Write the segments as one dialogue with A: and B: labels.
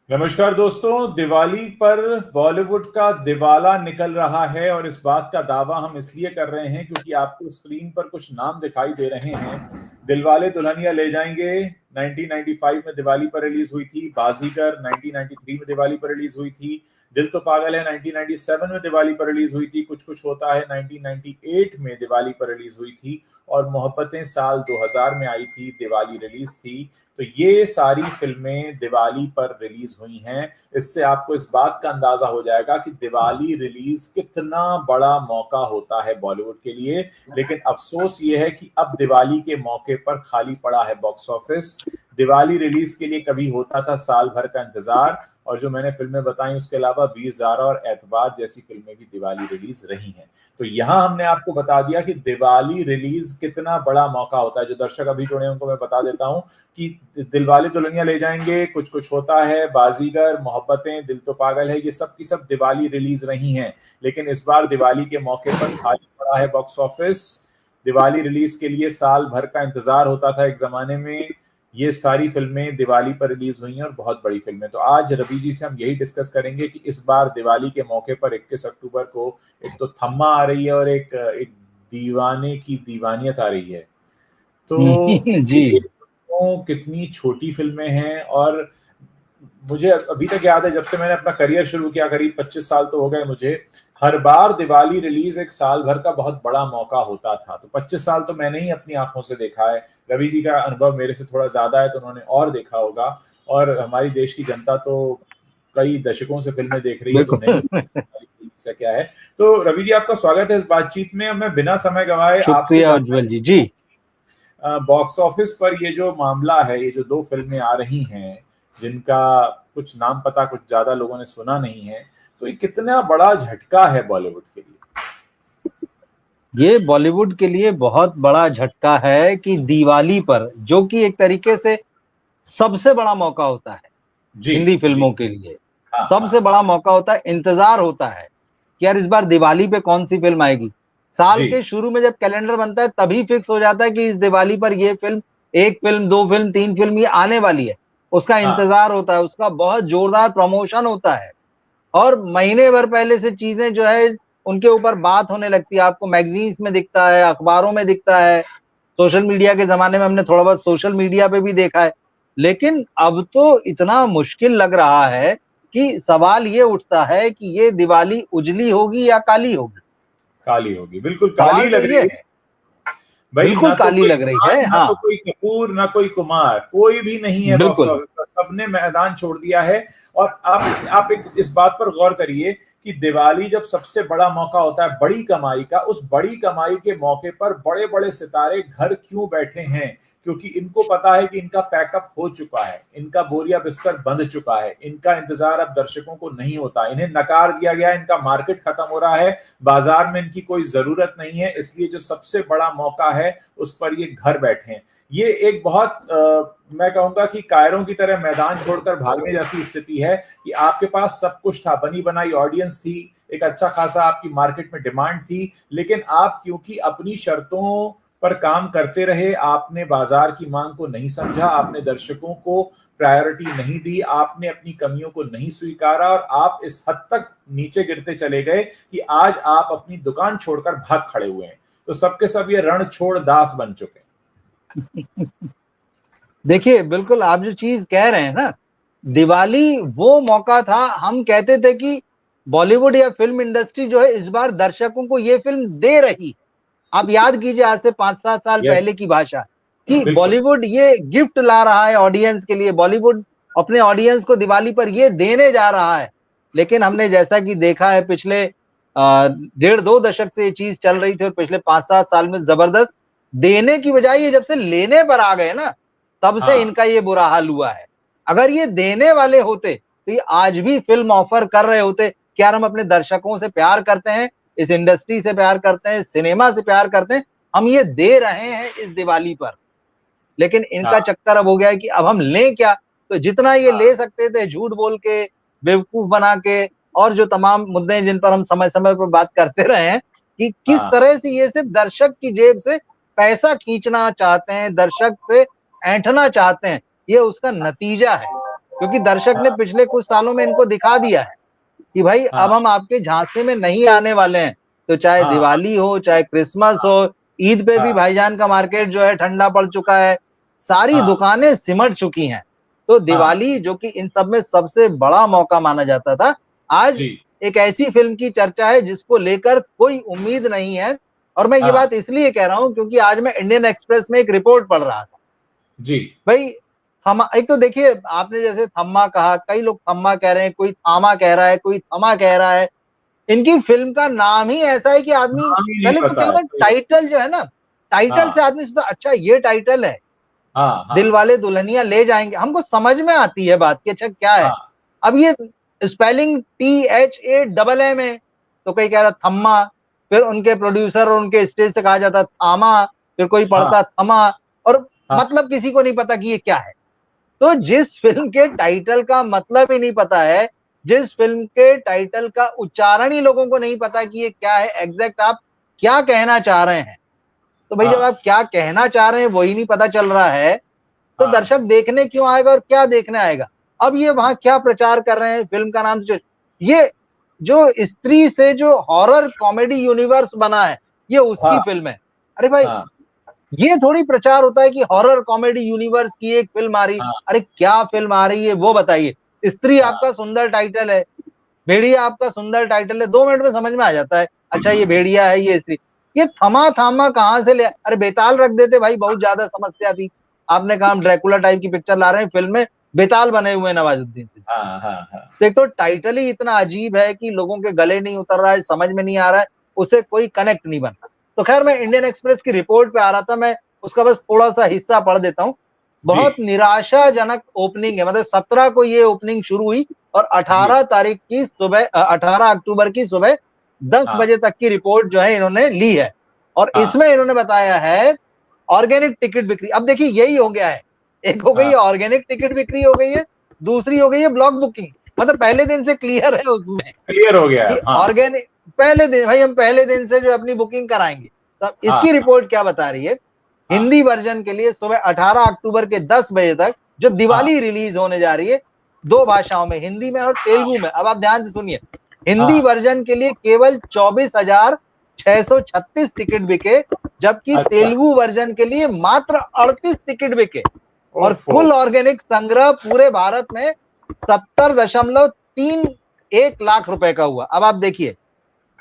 A: नमस्कार दोस्तों। दिवाली पर बॉलीवुड का दिवाला निकल रहा है और इस बात का दावा हम इसलिए कर रहे हैं क्योंकि आपको स्क्रीन पर कुछ नाम दिखाई दे रहे हैं। दिलवाले दुल्हनिया ले जाएंगे 1995 में दिवाली पर रिलीज हुई थी। बाजीगर 1993 में दिवाली पर रिलीज हुई थी। दिल तो पागल है 1997 में दिवाली पर रिलीज हुई थी। कुछ कुछ होता है 1998 में दिवाली पर रिलीज हुई थी। और मोहब्बतें साल 2000 में आई थी, दिवाली रिलीज थी। तो ये सारी फिल्में दिवाली पर रिलीज हुई हैं। इससे आपको इस बात का अंदाजा हो जाएगा कि दिवाली रिलीज कितना बड़ा मौका होता है बॉलीवुड के लिए। लेकिन अफसोस ये है कि अब दिवाली के मौके पर खाली पड़ा है बॉक्स ऑफिस। दिवाली रिलीज के लिए कभी होता था साल भर का इंतजार, और जो मैंने फिल्में बताई उसके अलावा वीर ज़ारा और एतबार जैसी फिल्में भी दिवाली रिलीज रही हैं। तो यहां हमने आपको बता दिया कि दिवाली रिलीज कितना बड़ा मौका होता है। जो दर्शक अभी जुड़े उनको मैं बता देता हूं कि दिलवाले दुल्हनिया ले जाएंगे, कुछ कुछ होता है, बाजीगर, मोहब्बतें, दिल तो पागल है, ये सब की सब दिवाली रिलीज रही हैं। लेकिन इस बार दिवाली के मौके पर खाली पड़ा है बॉक्स ऑफिस। दिवाली रिलीज के लिए साल भर का इंतजार होता था एक जमाने में। ये सारी फिल्में दिवाली पर रिलीज हुई हैं और बहुत बड़ी फिल्में। तो आज रवि जी से हम यही डिस्कस करेंगे कि इस बार दिवाली के मौके पर 21 अक्टूबर को एक तो थम्मा आ रही है और एक दीवाने की दीवानियत आ रही है। तो
B: जी।
A: ये दोनों कितनी छोटी फिल्में हैं। और मुझे अभी तक याद है जब से मैंने अपना करियर शुरू किया, करीब 25 साल तो हो गए मुझे, हर बार दिवाली रिलीज एक साल भर का बहुत बड़ा मौका होता था। तो 25 साल तो मैंने ही अपनी आंखों से देखा है। रवि जी का अनुभव मेरे से थोड़ा ज्यादा है तो उन्होंने और देखा होगा। और हमारी देश की जनता तो कई दशकों से फिल्में देख रही है, तो उन्हें भी
B: बिल्कुल।
A: इसका क्या है। तो रवि जी, आपका स्वागत है इस बातचीत में। अब मैं बिना समय गंवाए आपसे
B: शुक्रिया
A: जानना
B: उज्जवल जी। जी।
A: चाहता हूँ, बॉक्स ऑफिस पर ये जो मामला है, ये जो दो फिल्में आ रही हैं जिनका कुछ नाम पता कुछ ज्यादा लोगों ने सुना नहीं है, तो ये कितना बड़ा झटका है बॉलीवुड के लिए।
B: ये बॉलीवुड के लिए बहुत बड़ा झटका है कि दिवाली पर, जो कि एक तरीके से सबसे बड़ा मौका होता है
A: जी।
B: हिंदी
A: जी।
B: फिल्मों के लिए,
A: हाँ हाँ।
B: सबसे बड़ा मौका होता है, इंतजार होता है कि यार इस बार दिवाली पे कौन सी फिल्म आएगी। साल
A: जी।
B: के शुरू में जब कैलेंडर बनता है तभी फिक्स हो जाता है कि इस दिवाली पर ये फिल्म, एक फिल्म, दो फिल्म, तीन फिल्म ये आने वाली है। उसका
A: हाँ
B: इंतजार होता है, उसका बहुत जोरदार प्रमोशन होता है। और महीने भर पहले से चीजें जो है उनके ऊपर बात होने लगती है। आपको मैगजीन्स में दिखता है, अखबारों में दिखता है, सोशल मीडिया के जमाने में हमने थोड़ा बहुत सोशल मीडिया पे भी देखा है। लेकिन अब तो इतना मुश्किल लग रहा है कि सवाल ये उठता है कि ये दिवाली उजली होगी या काली होगी।
A: काली होगी, बिल्कुल काली
B: सवाल तो
A: लग
B: ये
A: रही है।
B: है।
A: भाई
B: बिल्कुल
A: ना तो
B: काली
A: कोई
B: लग रही है।
A: खान, ना
B: हाँ,
A: तो कोई कपूर, ना कोई कुमार, कोई भी नहीं है बॉक्स
B: बिल्कुल।
A: ऑफिस पर। सबने मैदान छोड़ दिया है। और आप एक इस बात पर गौर करिए कि दिवाली जब सबसे बड़ा मौका होता है बड़ी कमाई का, उस बड़ी कमाई के मौके पर बड़े बड़े सितारे घर क्यों बैठे हैं? क्योंकि इनको पता है कि इनका पैकअप हो चुका है, इनका बोरिया बिस्तर बंध चुका है, इनका इंतजार अब दर्शकों को नहीं होता, इन्हें नकार दिया गया, इनका मार्केट खत्म हो रहा है, बाजार में इनकी कोई जरूरत नहीं है। इसलिए जो सबसे बड़ा मौका है उस पर ये घर बैठे हैं। ये एक बहुत मैं कहूंगा कि कायरों की तरह मैदान छोड़कर भागने जैसी स्थिति है कि आपके पास सब कुछ था, बनी बनाई ऑडियंस थी, एक अच्छा खासा आपकी मार्केट में डिमांड थी, लेकिन आप क्योंकि अपनी शर्तों पर काम करते रहे, आपने बाजार की मांग को नहीं समझा, आपने दर्शकों को प्रायोरिटी नहीं दी, आपने अपनी कमियों को नहीं स्वीकारा, और आप इस हद तक नीचे गिरते चले गए कि आज आप अपनी दुकान छोड़कर भाग खड़े हुए हैं। तो सबके सब ये रण छोड़ दास बन चुके हैं।
B: देखिए, बिल्कुल आप जो चीज कह रहे हैं ना, दिवाली वो मौका था। हम कहते थे कि बॉलीवुड या फिल्म इंडस्ट्री जो है इस बार दर्शकों को ये फिल्म दे रही है। आप याद कीजिए आज से 5-7 साल
A: यस।
B: पहले की भाषा, कि
A: बिल्कुल।
B: बॉलीवुड ये गिफ्ट ला रहा है ऑडियंस के लिए, बॉलीवुड अपने ऑडियंस को दिवाली पर ये देने जा रहा है। लेकिन हमने जैसा कि देखा है, पिछले 1.5-2 दशक से ये चीज चल रही थी और पिछले 5-7 साल में जबरदस्त देने की बजाय ये जब से लेने पर आ गए ना, तब से
A: हाँ
B: इनका ये बुरा हाल हुआ है। अगर ये देने वाले होते तो ये आज भी फिल्म ऑफर कर रहे होते कि यार हम अपने दर्शकों से प्यार करते हैं, इस इंडस्ट्री से प्यार करते हैं, सिनेमा से प्यार करते हैं, हम ये दे रहे हैं इस दिवाली पर। लेकिन इनका
A: हाँ
B: चक्कर अब हो गया है कि अब हम लें क्या। तो जितना ये ले
A: हाँ
B: सकते थे झूठ बोल के, बेवकूफ बना के, और जो तमाम मुद्दे हैं जिन पर हम समय समय पर बात करते रहे हैं कि किस
A: हाँ
B: तरह से ये सिर्फ दर्शक की जेब से पैसा खींचना चाहते हैं, दर्शक से ऐंठना चाहते हैं, ये उसका नतीजा है। क्योंकि दर्शक ने पिछले कुछ सालों में इनको दिखा दिया है कि भाई अब हम आपके झांसे में नहीं आने वाले हैं। तो चाहे दिवाली हो, चाहे क्रिसमस हो, ईद पे भी भाईजान का मार्केट जो है ठंडा पड़ चुका है, सारी दुकानें सिमट चुकी हैं। तो दिवाली जो कि इन सब में सबसे बड़ा मौका माना जाता था, आज एक ऐसी फिल्म की चर्चा है जिसको लेकर कोई उम्मीद नहीं है। और मैं ये बात इसलिए कह रहा हूं क्योंकि आज मैं इंडियन एक्सप्रेस में एक रिपोर्ट पढ़ रहा था
A: जी
B: भाई। एक तो देखिए, आपने जैसे थम्मा कहा, कई लोग थम्मा कह रहे हैं, कोई थामा कह रहा है, कोई थमा कह रहा है। इनकी फिल्म का नाम ही ऐसा है कि आदमी पहले तो क्या होता है, टाइटल जो है ना, टाइटल से आदमी सोचता अच्छा ये टाइटल है, दिल वाले दुल्हनिया ले जाएंगे, हमको समझ में आती है बात कि अच्छा क्या है। अब ये स्पेलिंग THAMM है, तो कोई कह रहा थम्मा, फिर उनके प्रोड्यूसर और उनके स्टेज से कहा जाता थामा, फिर कोई पढ़ता थमा, और मतलब किसी को नहीं पता कि ये क्या है। तो जिस फिल्म के टाइटल का मतलब ही नहीं पता है, जिस फिल्म के टाइटल का उच्चारण ही लोगों को नहीं पता कि ये क्या है, एग्जैक्ट आप क्या कहना चाह रहे हैं, तो भाई जब आप क्या कहना चाह रहे हैं वही नहीं पता चल रहा है, तो दर्शक देखने क्यों आएगा और क्या देखने आएगा। अब ये वहां क्या प्रचार कर रहे हैं, फिल्म का नाम ये जो स्त्री से जो हॉरर कॉमेडी यूनिवर्स बना है, ये उसकी फिल्म है। अरे भाई ये थोड़ी प्रचार होता है कि हॉरर कॉमेडी यूनिवर्स की एक फिल्म आ रही। अरे क्या फिल्म आ रही है वो बताइए। स्त्री आपका सुंदर टाइटल है, भेड़िया आपका सुंदर टाइटल है, 2 मिनट में समझ में आ जाता है अच्छा ये भेड़िया है, ये स्त्री। ये थमा थामा कहां से ले, अरे बेताल रख देते भाई, बहुत ज्यादा समस्या थी। आपने कहा हम ड्रैकुला टाइप की पिक्चर ला रहे हैं, फिल्म में बेताल बने हुए नवाजुद्दीन सिद्दीकी। एक तो टाइटल ही इतना अजीब है कि लोगों के गले नहीं उतर रहा है, समझ में नहीं आ रहा है, उसे कोई कनेक्ट नहीं बन रहा। तो खैर मैं इंडियन एक्सप्रेस की रिपोर्ट पे आ रहा था, मैं उसका बस थोड़ा सा हिस्सा पढ़ देता हूँ। बहुत निराशाजनक ओपनिंग है, मतलब 17 को ये ओपनिंग शुरू हुई और 18 तारीख की सुबह 18 अक्टूबर की सुबह 10 बजे तक की रिपोर्ट जो है इन्होंने ली है। और इसमें इन्होंने बताया है ऑर्गेनिक टिकट बिक्री। अब देखिए यही हो गया है, एक हो गई है ऑर्गेनिक टिकट बिक्री हो गई है, दूसरी हो गई है ब्लॉक बुकिंग। मतलब पहले दिन से क्लियर है, उसमें
A: क्लियर हो गया है
B: ऑर्गेनिक पहले दिन, भाई हम पहले दिन से जो अपनी बुकिंग कराएंगे। तो इसकी रिपोर्ट क्या बता रही है, हिंदी वर्जन के लिए सुबह 18 अक्टूबर के 10 बजे तक जो दिवाली रिलीज होने जा रही है 2 भाषाओं में, हिंदी में और तेलुगु में। अब आप ध्यान से सुनिए, हिंदी वर्जन के लिए केवल 24,636 टिकट बिके, जबकि तेलुगु वर्जन के लिए मात्र 38 टिकट बिके। और कुल ऑर्गेनिक संग्रह पूरे भारत में 70.31 लाख रुपए का हुआ। अब आप देखिए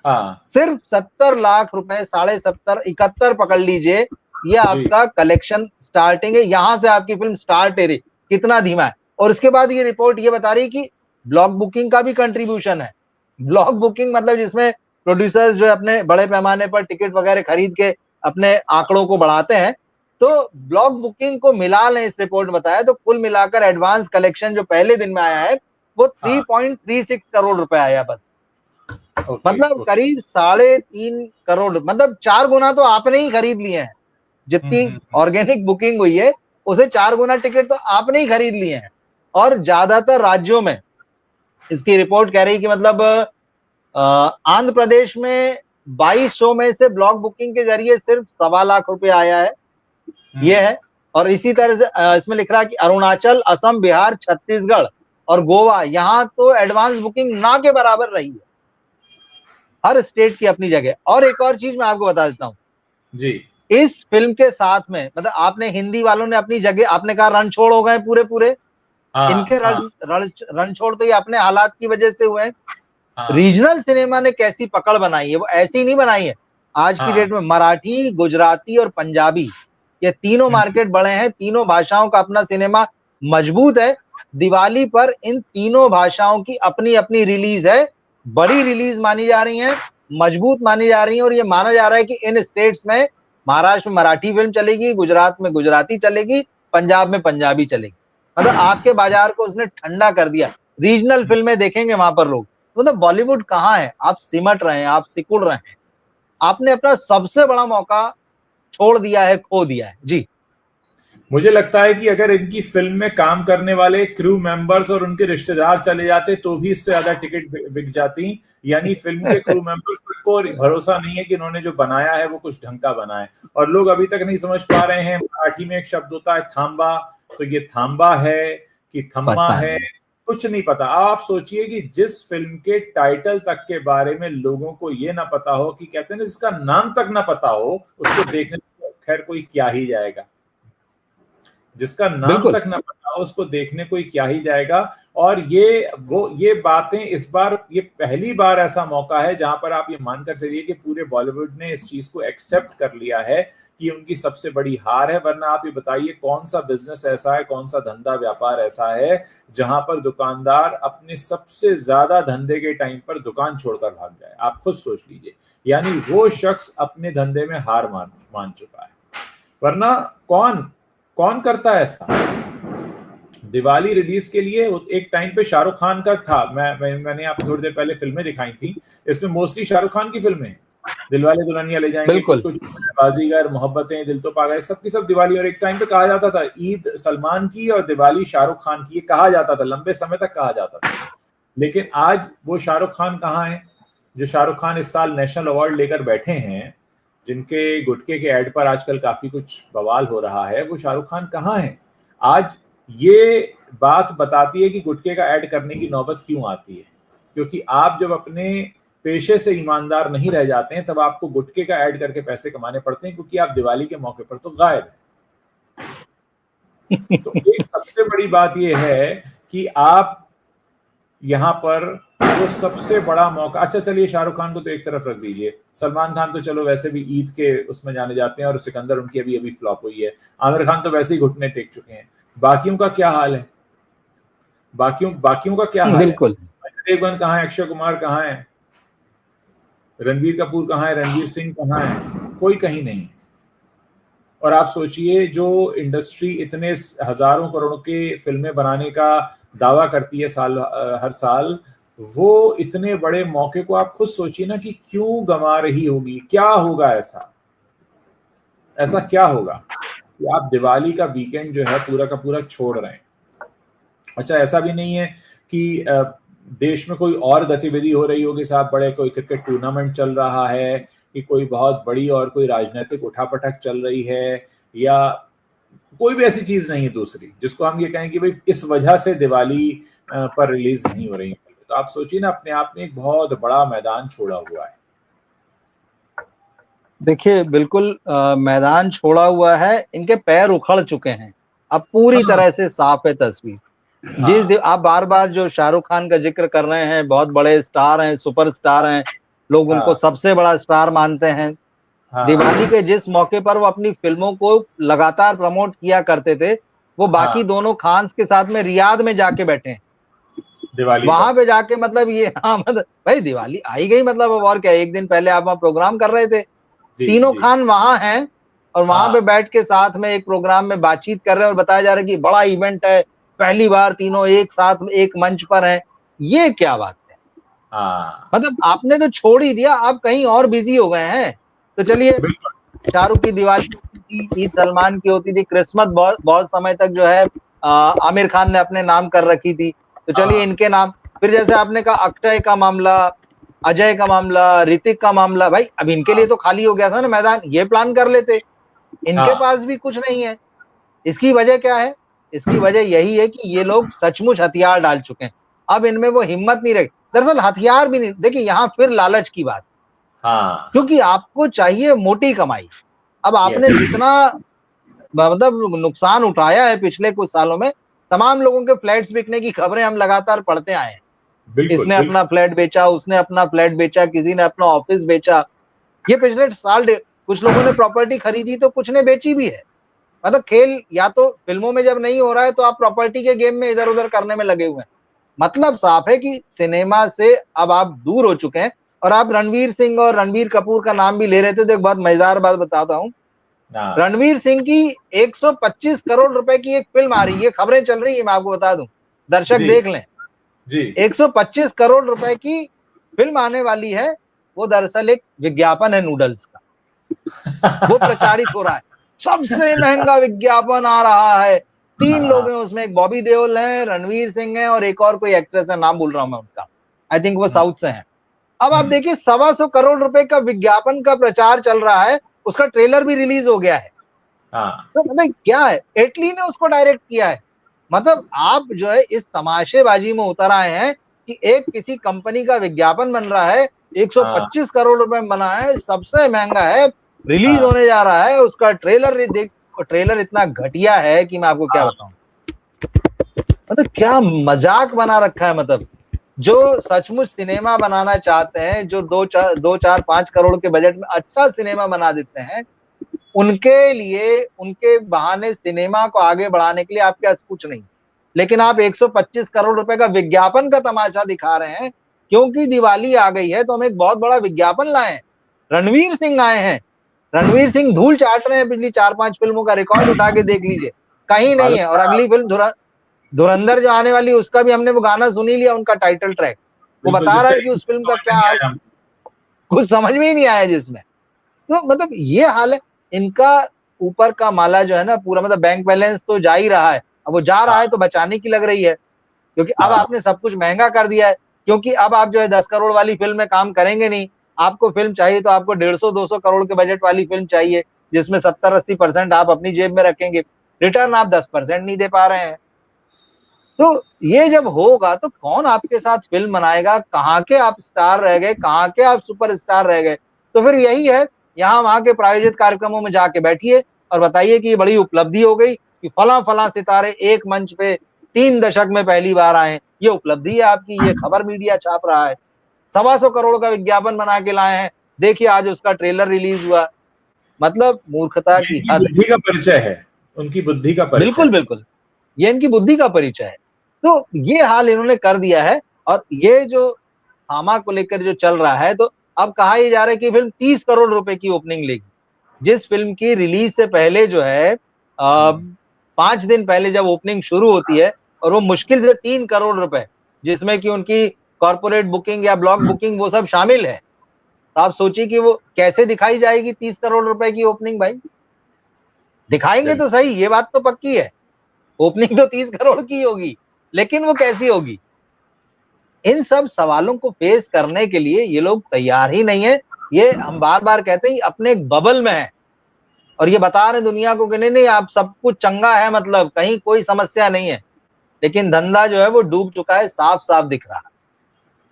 B: सिर्फ 70 लाख रुपए, 70.5 71 पकड़ लीजिए, ये आपका कलेक्शन स्टार्टिंग है, यहां से आपकी फिल्म स्टार्ट है रही, कितना धीमा है। और उसके बाद ये रिपोर्ट ये बता रही कि ब्लॉक बुकिंग का भी कंट्रीब्यूशन है। ब्लॉक बुकिंग मतलब जिसमें प्रोड्यूसर्स जो अपने बड़े पैमाने पर टिकट वगैरह खरीद के अपने आंकड़ों को बढ़ाते हैं, तो ब्लॉक बुकिंग को मिला लें इस रिपोर्ट में बताया, तो कुल मिलाकर एडवांस कलेक्शन जो पहले दिन में आया है वो 3.36 करोड़ रुपए आया बस। मतलब करीब 3.5 करोड़, मतलब 4 गुना तो आपने ही खरीद लिए हैं। जितनी ऑर्गेनिक बुकिंग हुई है उसे 4 गुना टिकट तो आपने ही खरीद लिए हैं। और ज्यादातर राज्यों में इसकी रिपोर्ट कह रही कि मतलब आंध्र प्रदेश में 22 शो में से ब्लॉक बुकिंग के जरिए सिर्फ 1.25 लाख रुपए आया है, ये है। और इसी तरह से इसमें लिख रहा है कि अरुणाचल, असम, बिहार, छत्तीसगढ़ और गोवा, यहां तो एडवांस बुकिंग ना के बराबर रही है। हर स्टेट की अपनी जगह। और एक और चीज मैं आपको बता देता हूँ
A: जी,
B: इस फिल्म के साथ में, मतलब आपने हिंदी वालों ने अपनी जगह, आपने कहा रण छोड़ हो गए पूरे पूरे, इनके रण छोड़ तो ये अपने हालात की वजह से हुए हैं। रीजनल सिनेमा ने कैसी पकड़ बनाई है, वो ऐसी नहीं बनाई है। आज की डेट में मराठी, गुजराती और पंजाबी, ये तीनों मार्केट बड़े हैं, तीनों भाषाओं का अपना सिनेमा मजबूत है। दिवाली पर इन तीनों भाषाओं की अपनी अपनी रिलीज है, बड़ी रिलीज मानी जा रही है, मजबूत मानी जा रही है। और ये माना जा रहा है कि इन स्टेट्स में, महाराष्ट्र में मराठी फिल्म चलेगी, गुजरात में गुजराती चलेगी, पंजाब में पंजाबी चलेगी। मतलब आपके बाजार को उसने ठंडा कर दिया। रीजनल फिल्में देखेंगे वहां पर लोग, मतलब बॉलीवुड कहाँ है, आप सिमट रहे हैं, आप सिकुड़ रहे हैं, आपने अपना सबसे बड़ा मौका छोड़ दिया है, खो दिया है। जी,
A: मुझे लगता है कि अगर इनकी फिल्म में काम करने वाले क्रू मेंबर्स और उनके रिश्तेदार चले जाते तो भी इससे ज्यादा टिकट बिक जाती। यानी फिल्म के क्रू मेंबर्स को भरोसा नहीं है कि इन्होंने जो बनाया है वो कुछ ढंग का बना है। और लोग अभी तक नहीं समझ पा रहे हैं, मराठी में एक शब्द होता है थांबा, तो ये थांबा है कि थम्मा है, कुछ नहीं पता। आप सोचिए कि जिस फिल्म के टाइटल तक के बारे में लोगों को ये ना पता हो, कि कहते हैं ना जिसका नाम तक ना पता हो, उसको देखने खैर कोई क्या ही जाएगा। जिसका नाम तक ना पता हो उसको देखने कोई क्या ही जाएगा। और ये बातें इस बार, ये पहली बार ऐसा मौका है जहां पर आप ये मानकर चलिए कि पूरे बॉलीवुड ने इस चीज को एक्सेप्ट कर लिया है कि उनकी सबसे बड़ी हार है। वरना आप ये बताइए कौन सा बिजनेस ऐसा है, कौन सा धंधा व्यापार ऐसा है जहां पर दुकानदार अपने सबसे ज्यादा धंधे के टाइम पर दुकान छोड़कर भाग जाए। आप खुद सोच लीजिए, यानी वो शख्स अपने धंधे में हार मान चुका है। वरना कौन करता है ऐसा। दिवाली रिलीज के लिए एक टाइम पे शाहरुख खान का था, मैंने आपको थोड़ी देर पहले फिल्में दिखाई थी, इसमें मोस्टली शाहरुख खान की फिल्में हैं। दिलवाले दुल्हनिया ले जाएंगे, कुछ बाजीगर, मोहब्बतें, दिल तो पागल, सबकी सब दिवाली। और एक टाइम पे कहा जाता था ईद सलमान की और दिवाली शाहरुख खान की, ये कहा जाता था, लंबे समय तक कहा जाता था। लेकिन आज वो शाहरुख खान कहाँ है? जो शाहरुख खान इस साल नेशनल अवार्ड लेकर बैठे हैं, जिनके गुटके के ऐड पर आजकल काफी कुछ बवाल हो रहा है, वो शाहरुख खान कहाँ है आज? ये बात बताती है कि गुटके का ऐड करने की नौबत क्यों आती है। क्योंकि आप जब अपने पेशे से ईमानदार नहीं रह जाते हैं, तब आपको गुटके का ऐड करके पैसे कमाने पड़ते हैं, क्योंकि आप दिवाली के मौके पर तो गायब हैं। तो एक सबसे बड़ी बात यह है कि आप यहां पर वो सबसे बड़ा मौका, अच्छा चलिए शाहरुख खान को तो एक तरफ रख दीजिए, सलमान खान तो चलो वैसे भी ईद के उसमें जाने जाते हैं और सिकंदर उनकी अभी फ्लॉप हुई है, आमिर खान तो वैसे ही घुटने टेक चुके हैं। बाकियों का क्या हाल है? बाकियों का क्या हाल है? अजय देवगन कहाँ है? अक्षय कुमार कहाँ है? रणबीर कपूर कहाँ है? रणवीर सिंह कहाँ है? कोई कहीं नहीं। और आप सोचिए, जो इंडस्ट्री इतने हजारों करोड़ों के फिल्में बनाने का दावा करती है हर साल, वो इतने बड़े मौके को आप खुद सोचिए ना कि क्यों गंवा रही होगी। क्या होगा ऐसा क्या होगा कि आप दिवाली का वीकेंड जो है पूरा का पूरा छोड़ रहे हैं? अच्छा, ऐसा भी नहीं है कि देश में कोई और गतिविधि हो रही होगी साहब, बड़े कोई क्रिकेट टूर्नामेंट चल रहा है, कि कोई बहुत बड़ी और कोई राजनीतिक उठापटक चल रही है, या कोई भी ऐसी चीज नहीं है दूसरी जिसको हम ये कहें कि भाई इस वजह से दिवाली पर रिलीज नहीं हो रही। तो आप सोचिए ना, अपने आप में एक बहुत बड़ा मैदान छोड़ा हुआ है।
B: देखिए, बिल्कुल मैदान छोड़ा हुआ है, इनके पैर उखड़ चुके हैं, अब पूरी तरह से साफ है तस्वीर। आप बार बार जो शाहरुख खान का जिक्र कर रहे हैं, बहुत बड़े स्टार हैं, सुपरस्टार हैं, लोग उनको सबसे बड़ा स्टार मानते हैं। दिवाली के जिस मौके पर वो अपनी फिल्मों को लगातार प्रमोट किया करते थे, वो बाकी दोनों खान्स के साथ में रियाद में जाके बैठे हैं दिवाली वहां पे जाके। मतलब ये, हाँ मतलब भाई दिवाली आई गई, मतलब और क्या, एक दिन पहले आप वहां प्रोग्राम कर रहे थे, तीनों खान वहां हैं और वहां पे बैठ के साथ में एक प्रोग्राम में बातचीत कर रहे हैं और बताया जा रहा है कि बड़ा इवेंट है, पहली बार तीनों एक साथ एक मंच पर हैं। ये क्या बात है? मतलब आपने तो छोड़ ही दिया, आप कहीं और बिजी हो गए हैं। तो चलिए, शाहरुख की दिवाली होती थी, ईद सलमान की होती थी, क्रिसमस बहुत समय तक जो है आमिर खान ने अपने नाम कर रखी थी, तो चलिए इनके नाम। फिर जैसे आपने कहा अक्षय का मामला, अजय का मामला, ऋतिक का मामला, भाई अब इनके लिए तो खाली हो गया था ना मैदान, ये प्लान कर लेते। इनके पास भी कुछ नहीं है। इसकी वजह क्या है? इसकी वजह यही है कि ये लोग सचमुच हथियार डाल चुके हैं, अब इनमें वो हिम्मत नहीं रही। दरअसल हथियार भी नहीं, देखिए यहाँ फिर लालच की बात, क्योंकि आपको चाहिए मोटी कमाई। अब आपने जितना मतलब नुकसान उठाया है पिछले कुछ सालों में, तमाम लोगों के फ्लैट्स बिकने की खबरें हम लगातार पढ़ते आए हैं। इसने अपना फ्लैट बेचा, उसने अपना फ्लैट बेचा, किसी ने अपना ऑफिस बेचा। ये पिछले साल कुछ लोगों ने प्रॉपर्टी खरीदी तो कुछ ने बेची भी है। मतलब खेल या तो फिल्मों में जब नहीं हो रहा है तो आप प्रॉपर्टी के गेम में इधर उधर करने में लगे हुए हैं। मतलब साफ है कि सिनेमा से अब आप दूर हो चुके हैं। और आप रणवीर सिंह और रणबीर कपूर का नाम भी ले रहे थे, तो एक बहुत मजेदार बात बताता हूँ। रणवीर सिंह की 125 करोड़ रुपए की एक फिल्म आ रही है, खबरें चल रही है, मैं आपको बता दूं, दर्शक देख लें जी। 125 करोड़ रुपए की फिल्म आने वाली है। वो दरअसल एक विज्ञापन है नूडल्स का, वो प्रचारित हो रहा है, सबसे महंगा विज्ञापन आ रहा है। 3 लोग हैं उसमें, एक बॉबी देओल है, रणवीर सिंह है और एक और कोई एक्ट्रेस है, नाम भूल रहा हूं मैं उनका, आई थिंक वो साउथ से है। अब आप देखिए 125 करोड़ रुपए का विज्ञापन का प्रचार चल रहा है, उसका ट्रेलर भी रिलीज हो गया है। तो मतलब क्या है, एटली ने उसको डायरेक्ट किया है। मतलब आप जो है इस तमाशेबाजी में उतर आए हैं कि एक किसी कंपनी का विज्ञापन बन रहा है, 125 करोड़ रुपए में बना है, सबसे महंगा है, रिलीज होने जा रहा है, उसका ट्रेलर देख, ट्रेलर इतना घटिया है कि मैं आपको क्या बताऊं। मतलब क्या मजाक बना रखा है। मतलब जो सचमुच सिनेमा बनाना चाहते हैं, जो 2-4-5 करोड़ के बजट में अच्छा सिनेमा बना देते हैं, उनके लिए, उनके बहाने सिनेमा को आगे बढ़ाने के लिए आपके पास कुछ नहीं। लेकिन आप 125 करोड़ रुपए का विज्ञापन का तमाशा दिखा रहे हैं, क्योंकि दिवाली आ गई है तो हम एक बहुत बड़ा विज्ञापन लाए हैं। रणवीर सिंह आए हैं, रणवीर सिंह धूल चाट रहे हैं, पिछली 4-5 फिल्मों का रिकॉर्ड उठा के देख लीजिए, कहीं नहीं है। और अगली फिल्म धुरंधर जो आने वाली, उसका भी हमने वो गाना सुन ही लिया, उनका टाइटल ट्रैक, वो बता रहा है कि उस फिल्म का क्या हाल, कुछ समझ में ही नहीं आया जिसमें। तो मतलब ये हाल है इनका। ऊपर का माला जो है ना पूरा, मतलब बैंक बैलेंस तो जा ही रहा है, अब वो जा रहा है तो बचाने की लग रही है, क्योंकि अब आपने सब कुछ महंगा कर दिया है। क्योंकि अब आप जो है 10 करोड़ वाली फिल्म में काम करेंगे नहीं, आपको फिल्म चाहिए तो आपको 150-200 करोड़ के बजट वाली फिल्म चाहिए, जिसमें 70-80% आप अपनी जेब में रखेंगे, रिटर्न आप 10% नहीं दे पा रहे हैं। तो ये जब होगा तो कौन आपके साथ फिल्म बनाएगा, कहाँ के आप स्टार रह गए, कहाँ के आप सुपर स्टार रह गए। तो फिर यही है, यहाँ वहां के प्रायोजित कार्यक्रमों में जाके बैठिए और बताइए कि ये बड़ी उपलब्धि हो गई कि फला फला सितारे एक मंच पे 3 दशक में पहली बार आए, ये उपलब्धि है आपकी, ये खबर मीडिया छाप रहा है। 125 करोड़ का विज्ञापन बना के लाए हैं, देखिए आज उसका ट्रेलर रिलीज हुआ। मतलब मूर्खता की हद।
A: बुद्धि का परिचय है, उनकी बुद्धि का परिचय
B: बिल्कुल बिल्कुल, ये इनकी बुद्धि का परिचय है। तो ये हाल इन्होंने कर दिया है। और ये जो हामा को लेकर जो चल रहा है, तो अब कहा यह जा रहा है कि फिल्म 30 करोड़ रुपए की ओपनिंग लेगी, जिस फिल्म की रिलीज से पहले जो है 5 दिन पहले जब ओपनिंग शुरू होती है, और वो मुश्किल से 3 करोड़ रुपए, जिसमें कि उनकी कॉर्पोरेट बुकिंग या ब्लॉक बुकिंग वो सब शामिल है। तो आप सोचिए कि वो कैसे दिखाई जाएगी 30 करोड़ रुपए की ओपनिंग। भाई दिखाएंगे तो सही, ये बात तो पक्की है, ओपनिंग तो 30 करोड़ की होगी, लेकिन वो कैसी होगी। इन सब सवालों को फेस करने के लिए ये लोग तैयार ही नहीं है। ये हम बार बार कहते हैं अपने एक बबल में है, और ये बता रहे दुनिया को कि नहीं नहीं आप सब कुछ चंगा है, मतलब कहीं कोई समस्या नहीं है, लेकिन धंधा जो है वो डूब चुका है, साफ साफ दिख रहा है।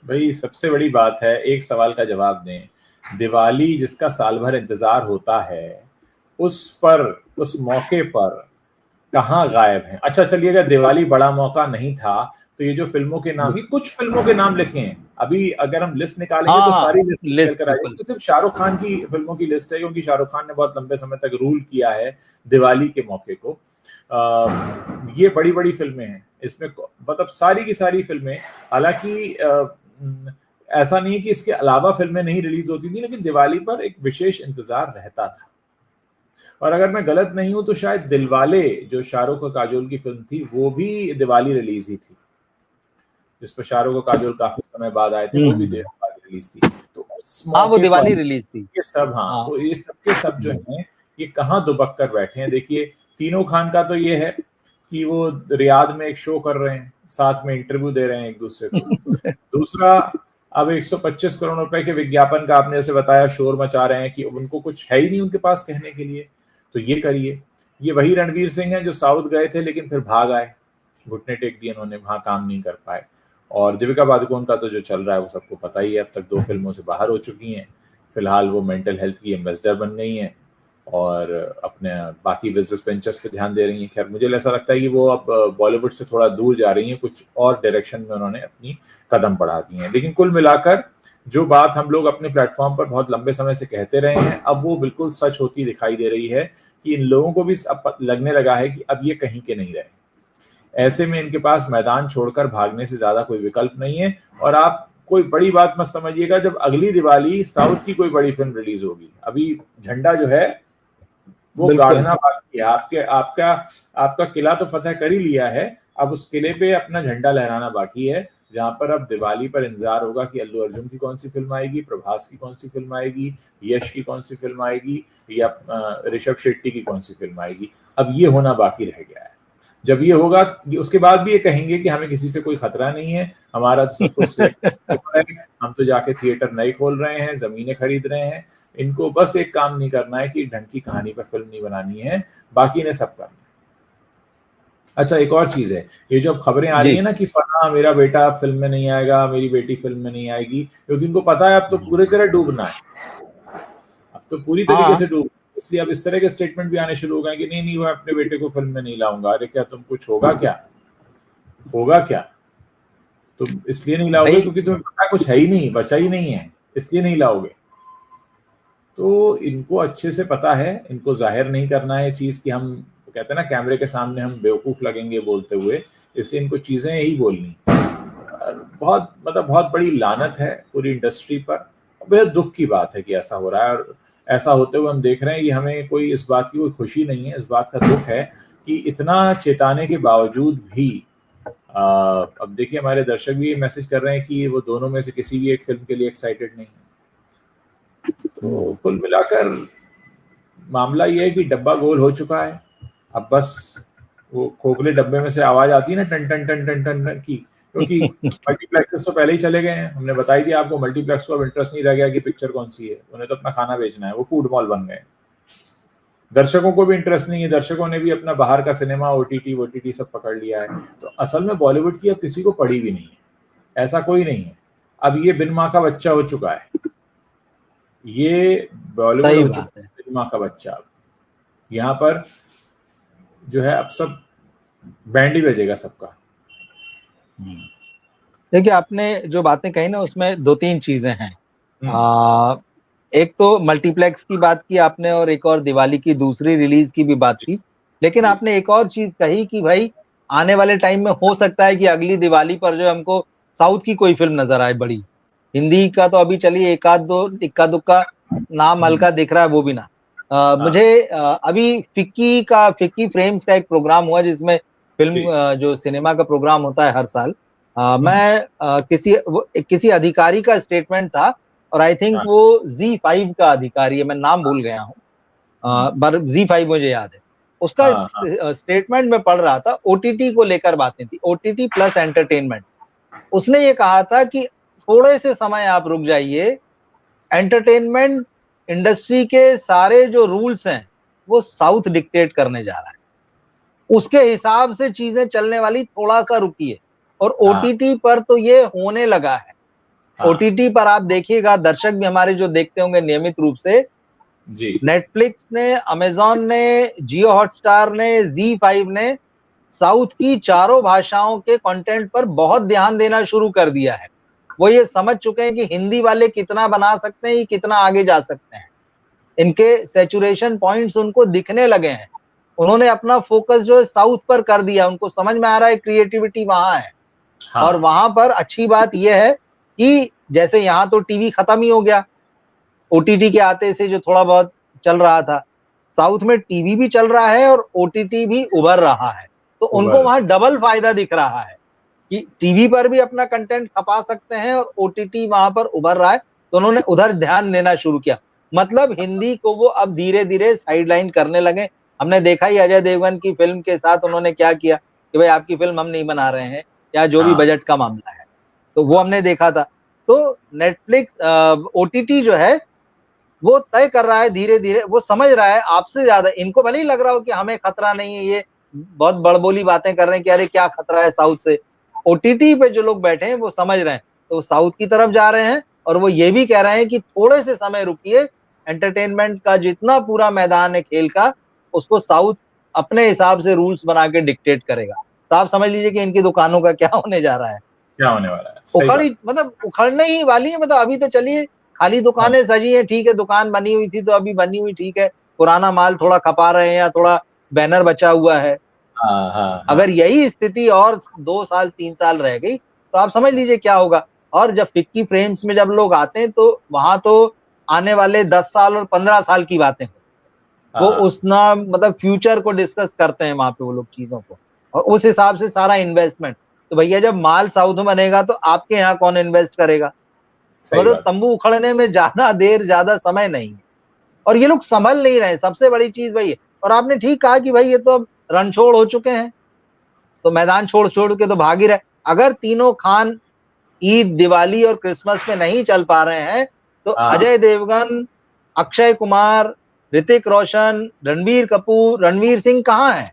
A: भाई सबसे बड़ी बात है, एक सवाल का जवाब दें, दिवाली जिसका साल भर इंतजार होता है, उस पर, उस मौके पर कहाँ गायब है। अच्छा चलिए, अगर दिवाली बड़ा मौका नहीं था तो ये जो फिल्मों के नाम, ये कुछ फिल्मों के नाम लिखे हैं, अभी अगर हम लिस्ट निकालेंगे तो सारी लिस्ट निकल कर आ जाएगी। सिर्फ शाहरुख खान की फिल्मों की लिस्ट है, क्योंकि शाहरुख खान ने बहुत लंबे समय तक रूल किया है दिवाली के मौके को। ये बड़ी बड़ी फिल्में हैं इसमें, मतलब सारी की सारी फिल्में। हालांकि ऐसा नहीं कि इसके अलावा फिल्में नहीं रिलीज होती थी, लेकिन दिवाली पर एक विशेष इंतजार रहता था। और अगर मैं गलत नहीं हूं तो शायद दिलवाले, जो शाहरुख और काजोल की फिल्म थी, वो भी दिवाली रिलीज ही थी, जिस पर शाहरुख और काजोल काफी समय बाद आए थे, वो भी दिवाली रिलीज थी। तो उस मौके
B: वो दिवाली रिलीज थी।
A: ये सब, तो ये सब के सब जो हैं, ये कहाँ दुबक कर बैठे हैं। देखिए तीनों खान का तो ये है कि वो रियाद में एक शो कर रहे हैं, साथ में इंटरव्यू दे रहे हैं एक दूसरे को। दूसरा, अब 125 करोड़ रुपए के विज्ञापन का आपने जैसे बताया शोर मचा रहे हैं कि उनको कुछ है ही नहीं उनके पास कहने के लिए, तो ये करिए। ये वही रणवीर सिंह हैं जो साउथ गए थे लेकिन फिर भाग आए, घुटने टेक दिए उन्होंने, वहां काम नहीं कर पाए। और दीपिका पादुकोण का तो जो चल रहा है वो सबको पता ही है, अब तक 2 फिल्मों से बाहर हो चुकी हैं। फिलहाल वो मेंटल हेल्थ की एम्बेसडर बन गई हैं और अपने बाकी बिजनेस वेंचर्स पे ध्यान दे रही हैं। खैर मुझे ऐसा लगता है कि वो अब बॉलीवुड से थोड़ा दूर जा रही हैं, कुछ और डायरेक्शन में उन्होंने अपनी कदम बढ़ा दी हैं। लेकिन कुल मिलाकर जो बात हम लोग अपने प्लेटफॉर्म पर बहुत लंबे समय से कहते रहे हैं, अब वो बिल्कुल सच होती दिखाई दे रही है कि इन लोगों को भी अब लगने लगा है कि अब ये कहीं के नहीं रहे। ऐसे में इनके पास मैदान छोड़कर भागने से ज्यादा कोई विकल्प नहीं है। और आप कोई बड़ी बात मत समझिएगा, जब अगली दिवाली साउथ की कोई बड़ी फिल्म रिलीज होगी, अभी झंडा जो है वो गाड़ना बाकी है। आपका आपका किला तो फतेह कर ही लिया है, अब उस किले पे अपना झंडा लहराना बाकी है, जहां पर अब दिवाली पर इंतजार होगा कि अल्लू अर्जुन की कौन सी फिल्म आएगी, प्रभास की कौन सी फिल्म आएगी, यश की कौन सी फिल्म आएगी, या ऋषभ शेट्टी की कौन सी फिल्म आएगी। अब ये होना बाकी रह गया है। जब ये होगा उसके बाद भी ये कहेंगे कि हमें किसी से कोई खतरा नहीं है, हमारा तो सब कुछ है, हम तो जाके थिएटर नए खोल रहे हैं, जमीनें खरीद रहे हैं। इनको बस एक काम नहीं करना है कि ढंग की कहानी पर फिल्म नहीं बनानी है, बाकी ने सब करना है। अच्छा, एक और चीज है, ये जो अब खबरें आ रही
B: जी।
A: है ना कि फला मेरा बेटा फिल्म में नहीं आएगा, मेरी बेटी फिल्म में नहीं आएगी, क्योंकि इनको पता है अब तो पूरी तरह डूबना है, अब तो पूरी तरीके
B: हाँ।
A: से डूब, इसलिए अब इस तरह के स्टेटमेंट भी आने शुरू हो गए कि नहीं नहीं, मैं अपने बेटे को फिल्म में नहीं लाऊंगा। अरे क्या तुम, कुछ होगा क्या, होगा क्या? तुम इसलिए नहीं लाओगे
B: भाई
A: क्योंकि तुम्हें पता कुछ है ही नहीं, बचा ही नहीं है, इसलिए नहीं लाओगे। तो इनको अच्छे से पता है, इनको जाहिर नहीं करना है चीज कि हम, कहते हैं ना कैमरे के सामने हम बेवकूफ लगेंगे बोलते हुए, इसलिए इनको चीजें ही बोलनी। बहुत मतलब बहुत बड़ी लानत है पूरी इंडस्ट्री पर, बेहद दुख की बात है कि ऐसा हो रहा है, और ऐसा होते हुए हम देख रहे हैं कि हमें कोई इस बात की कोई खुशी नहीं है, इस बात का दुख है कि इतना चेताने के बावजूद भी अब देखिए हमारे दर्शक भी मैसेज कर रहे हैं कि वो दोनों में से किसी भी एक फिल्म के लिए एक्साइटेड नहीं है। तो कुल मिलाकर मामला ये है कि डब्बा गोल हो चुका है, अब बस वो खोखले डब्बे में से आवाज आती है ना टन टन टन टन टन टन की, क्योंकि मल्टीप्लेक्सेस तो पहले ही चले गए हैं, हमने बताई दिया आपको, मल्टीप्लेक्स को अब इंटरेस्ट नहीं रह गया कि पिक्चर कौन सी है, उन्हें तो अपना खाना बेचना है, वो फूड मॉल बन गए। दर्शकों को भी इंटरेस्ट नहीं है, दर्शकों ने भी अपना बाहर का सिनेमा ओटीटी सब पकड़ लिया है। तो असल में बॉलीवुड की अब किसी को पड़ी भी नहीं है, ऐसा कोई नहीं है। अब ये बिन माँ का बच्चा हो चुका है, ये बॉलीवुड
B: सही
A: हो
B: बात
A: चुका
B: है।
A: है बिन माँ का बच्चा। अब यहाँ पर जो है अब सब बैंड ही बजेगा सबका।
B: देखिए आपने जो बातें कही ना उसमें दो तीन चीजें हैं।
A: हम्म,
B: एक तो मल्टीप्लेक्स की बात की आपने और एक और दिवाली की दूसरी रिलीज की भी बात
A: जी
B: की, लेकिन
A: जी
B: आपने एक और चीज कही कि भाई आने वाले टाइम में हो सकता है कि अगली दिवाली पर जो हमको साउथ की कोई फिल्म नजर आए बड़ी। हिंदी का तो अभी चलिए एक आध दो इक्का दुक्का नाम हल्का दिख रहा है, वो भी ना।
A: हाँ
B: मुझे अभी फिक्की फ्रेम्स का एक प्रोग्राम हुआ जिसमें
A: जी
B: फिल्म जो सिनेमा का प्रोग्राम होता है हर साल।
A: हम्म,
B: मैं किसी अधिकारी का स्टेटमेंट था, और आई थिंक
A: हाँ
B: वो Z5 का अधिकारी है, मैं नाम भूल गया हूँ। पर Z5 मुझे याद है। उसका
A: हाँ हाँ
B: स्टेटमेंट में पढ़ रहा था, ओटीटी को लेकर बातें थी, ओटीटी प्लस एंटरटेनमेंट। उसने ये कहा था कि थोड़े से समय आप रुक जाइए, एंटरटेनमेंट इंडस्ट्री के सारे जो रूल्स हैं वो साउथ डिक्टेट करने जा रहा है, उसके हिसाब से चीजें चलने वाली, थोड़ा सा रुकिए। और
A: हाँ
B: ओटीटी पर तो ये होने लगा है।
A: हाँ
B: ओटीटी पर आप देखिएगा, दर्शक भी हमारे जो देखते होंगे नियमित रूप से,
A: जी
B: नेटफ्लिक्स ने, अमेजॉन ने, जियो हॉटस्टार ने, Z5 ने साउथ की चारों भाषाओं के कंटेंट पर बहुत ध्यान देना शुरू कर दिया है। वो ये समझ चुके हैं कि हिंदी वाले कितना बना सकते हैं, कितना आगे जा सकते हैं। इनके सैचुरेशन पॉइंट्स उनको दिखने लगे हैं। उन्होंने अपना फोकस जो है साउथ पर कर दिया, उनको समझ में आ रहा है क्रिएटिविटी वहां है। और
A: हाँ
B: वहां पर अच्छी बात यह है कि जैसे यहाँ तो टीवी खत्म ही हो गया, ओटीटी के आते से जो थोड़ा बहुत चल रहा था, साउथ में टीवी भी चल रहा है और ओटीटी भी उभर रहा है। तो उनको
A: उबर
B: वहां डबल फायदा दिख रहा है कि टीवी पर भी अपना कंटेंट खपा सकते हैं और ओटीटी वहां पर उभर रहा है, तो उन्होंने उधर ध्यान देना शुरू किया। मतलब हिंदी को वो अब धीरे धीरे साइडलाइन करने लगे। हमने देखा ही अजय देवगन की फिल्म के साथ उन्होंने क्या किया कि भाई आपकी फिल्म हम नहीं बना रहे हैं, या जो भी
A: हाँ
B: बजट का मामला है, तो वो हमने देखा था। तो नेटफ्लिक्स ओटीटी जो है वो तय कर रहा है धीरे धीरे, वो समझ रहा है आपसे ज्यादा। इनको भले ही लग रहा हो कि हमें खतरा नहीं है, ये बहुत बड़बोली बातें कर रहे हैं कि अरे क्या खतरा है साउथ से, ओटीटी पे जो लोग बैठे हैं वो समझ रहे हैं, तो वो साउथ की तरफ जा रहे हैं। और वो ये भी कह रहे हैं कि थोड़े से समय रुकिए, एंटरटेनमेंट का जितना पूरा मैदान है खेल का, उसको साउथ अपने हिसाब से रूल्स बना के डिक्टेट करेगा। तो आप समझ लीजिए कि इनकी दुकानों का क्या होने जा रहा है।
A: क्या होने वाला है, सही बात।
B: मतलब उखड़ने ही वाली है। मतलब अभी तो चलिए खाली
A: हाँ
B: दुकानें सजी हैं, ठीक है, दुकान बनी हुई थी तो अभी बनी हुई ठीक है, पुराना माल थोड़ा खपा रहे हैं या थोड़ा बैनर बचा हुआ है।
A: हाँ हाँ
B: अगर
A: हाँ
B: यही स्थिति और 2 साल 3 साल रह गई तो आप समझ लीजिए क्या होगा। और जब फिक्की फ्रेम्स में जब लोग आते हैं तो वहां तो आने वाले 10 साल और 15 साल की बातें, वो
A: हाँ
B: उस ना मतलब फ्यूचर को डिस्कस करते हैं वहां पे वो लोग चीजों को, और उस हिसाब से सारा इन्वेस्टमेंट। तो भैया जब माल साउथ में बनेगा तो आपके यहाँ कौन इन्वेस्ट करेगा?
A: सही
B: मतलब
A: बात।
B: तंबू उखड़ने में ज्यादा देर ज्यादा समय नहीं है, और ये लोग संभल नहीं रहे, सबसे बड़ी चीज वही है। और आपने ठीक कहा कि भाई ये तो अब रणछोड़ हो चुके हैं, तो मैदान छोड़ छोड़ के तो भाग ही रहे। अगर तीनों खान ईद दिवाली और क्रिसमस में नहीं चल पा रहे हैं तो
A: हाँ
B: अजय देवगन, अक्षय कुमार, ऋतिक रोशन, रणबीर कपूर, रणवीर सिंह कहाँ है?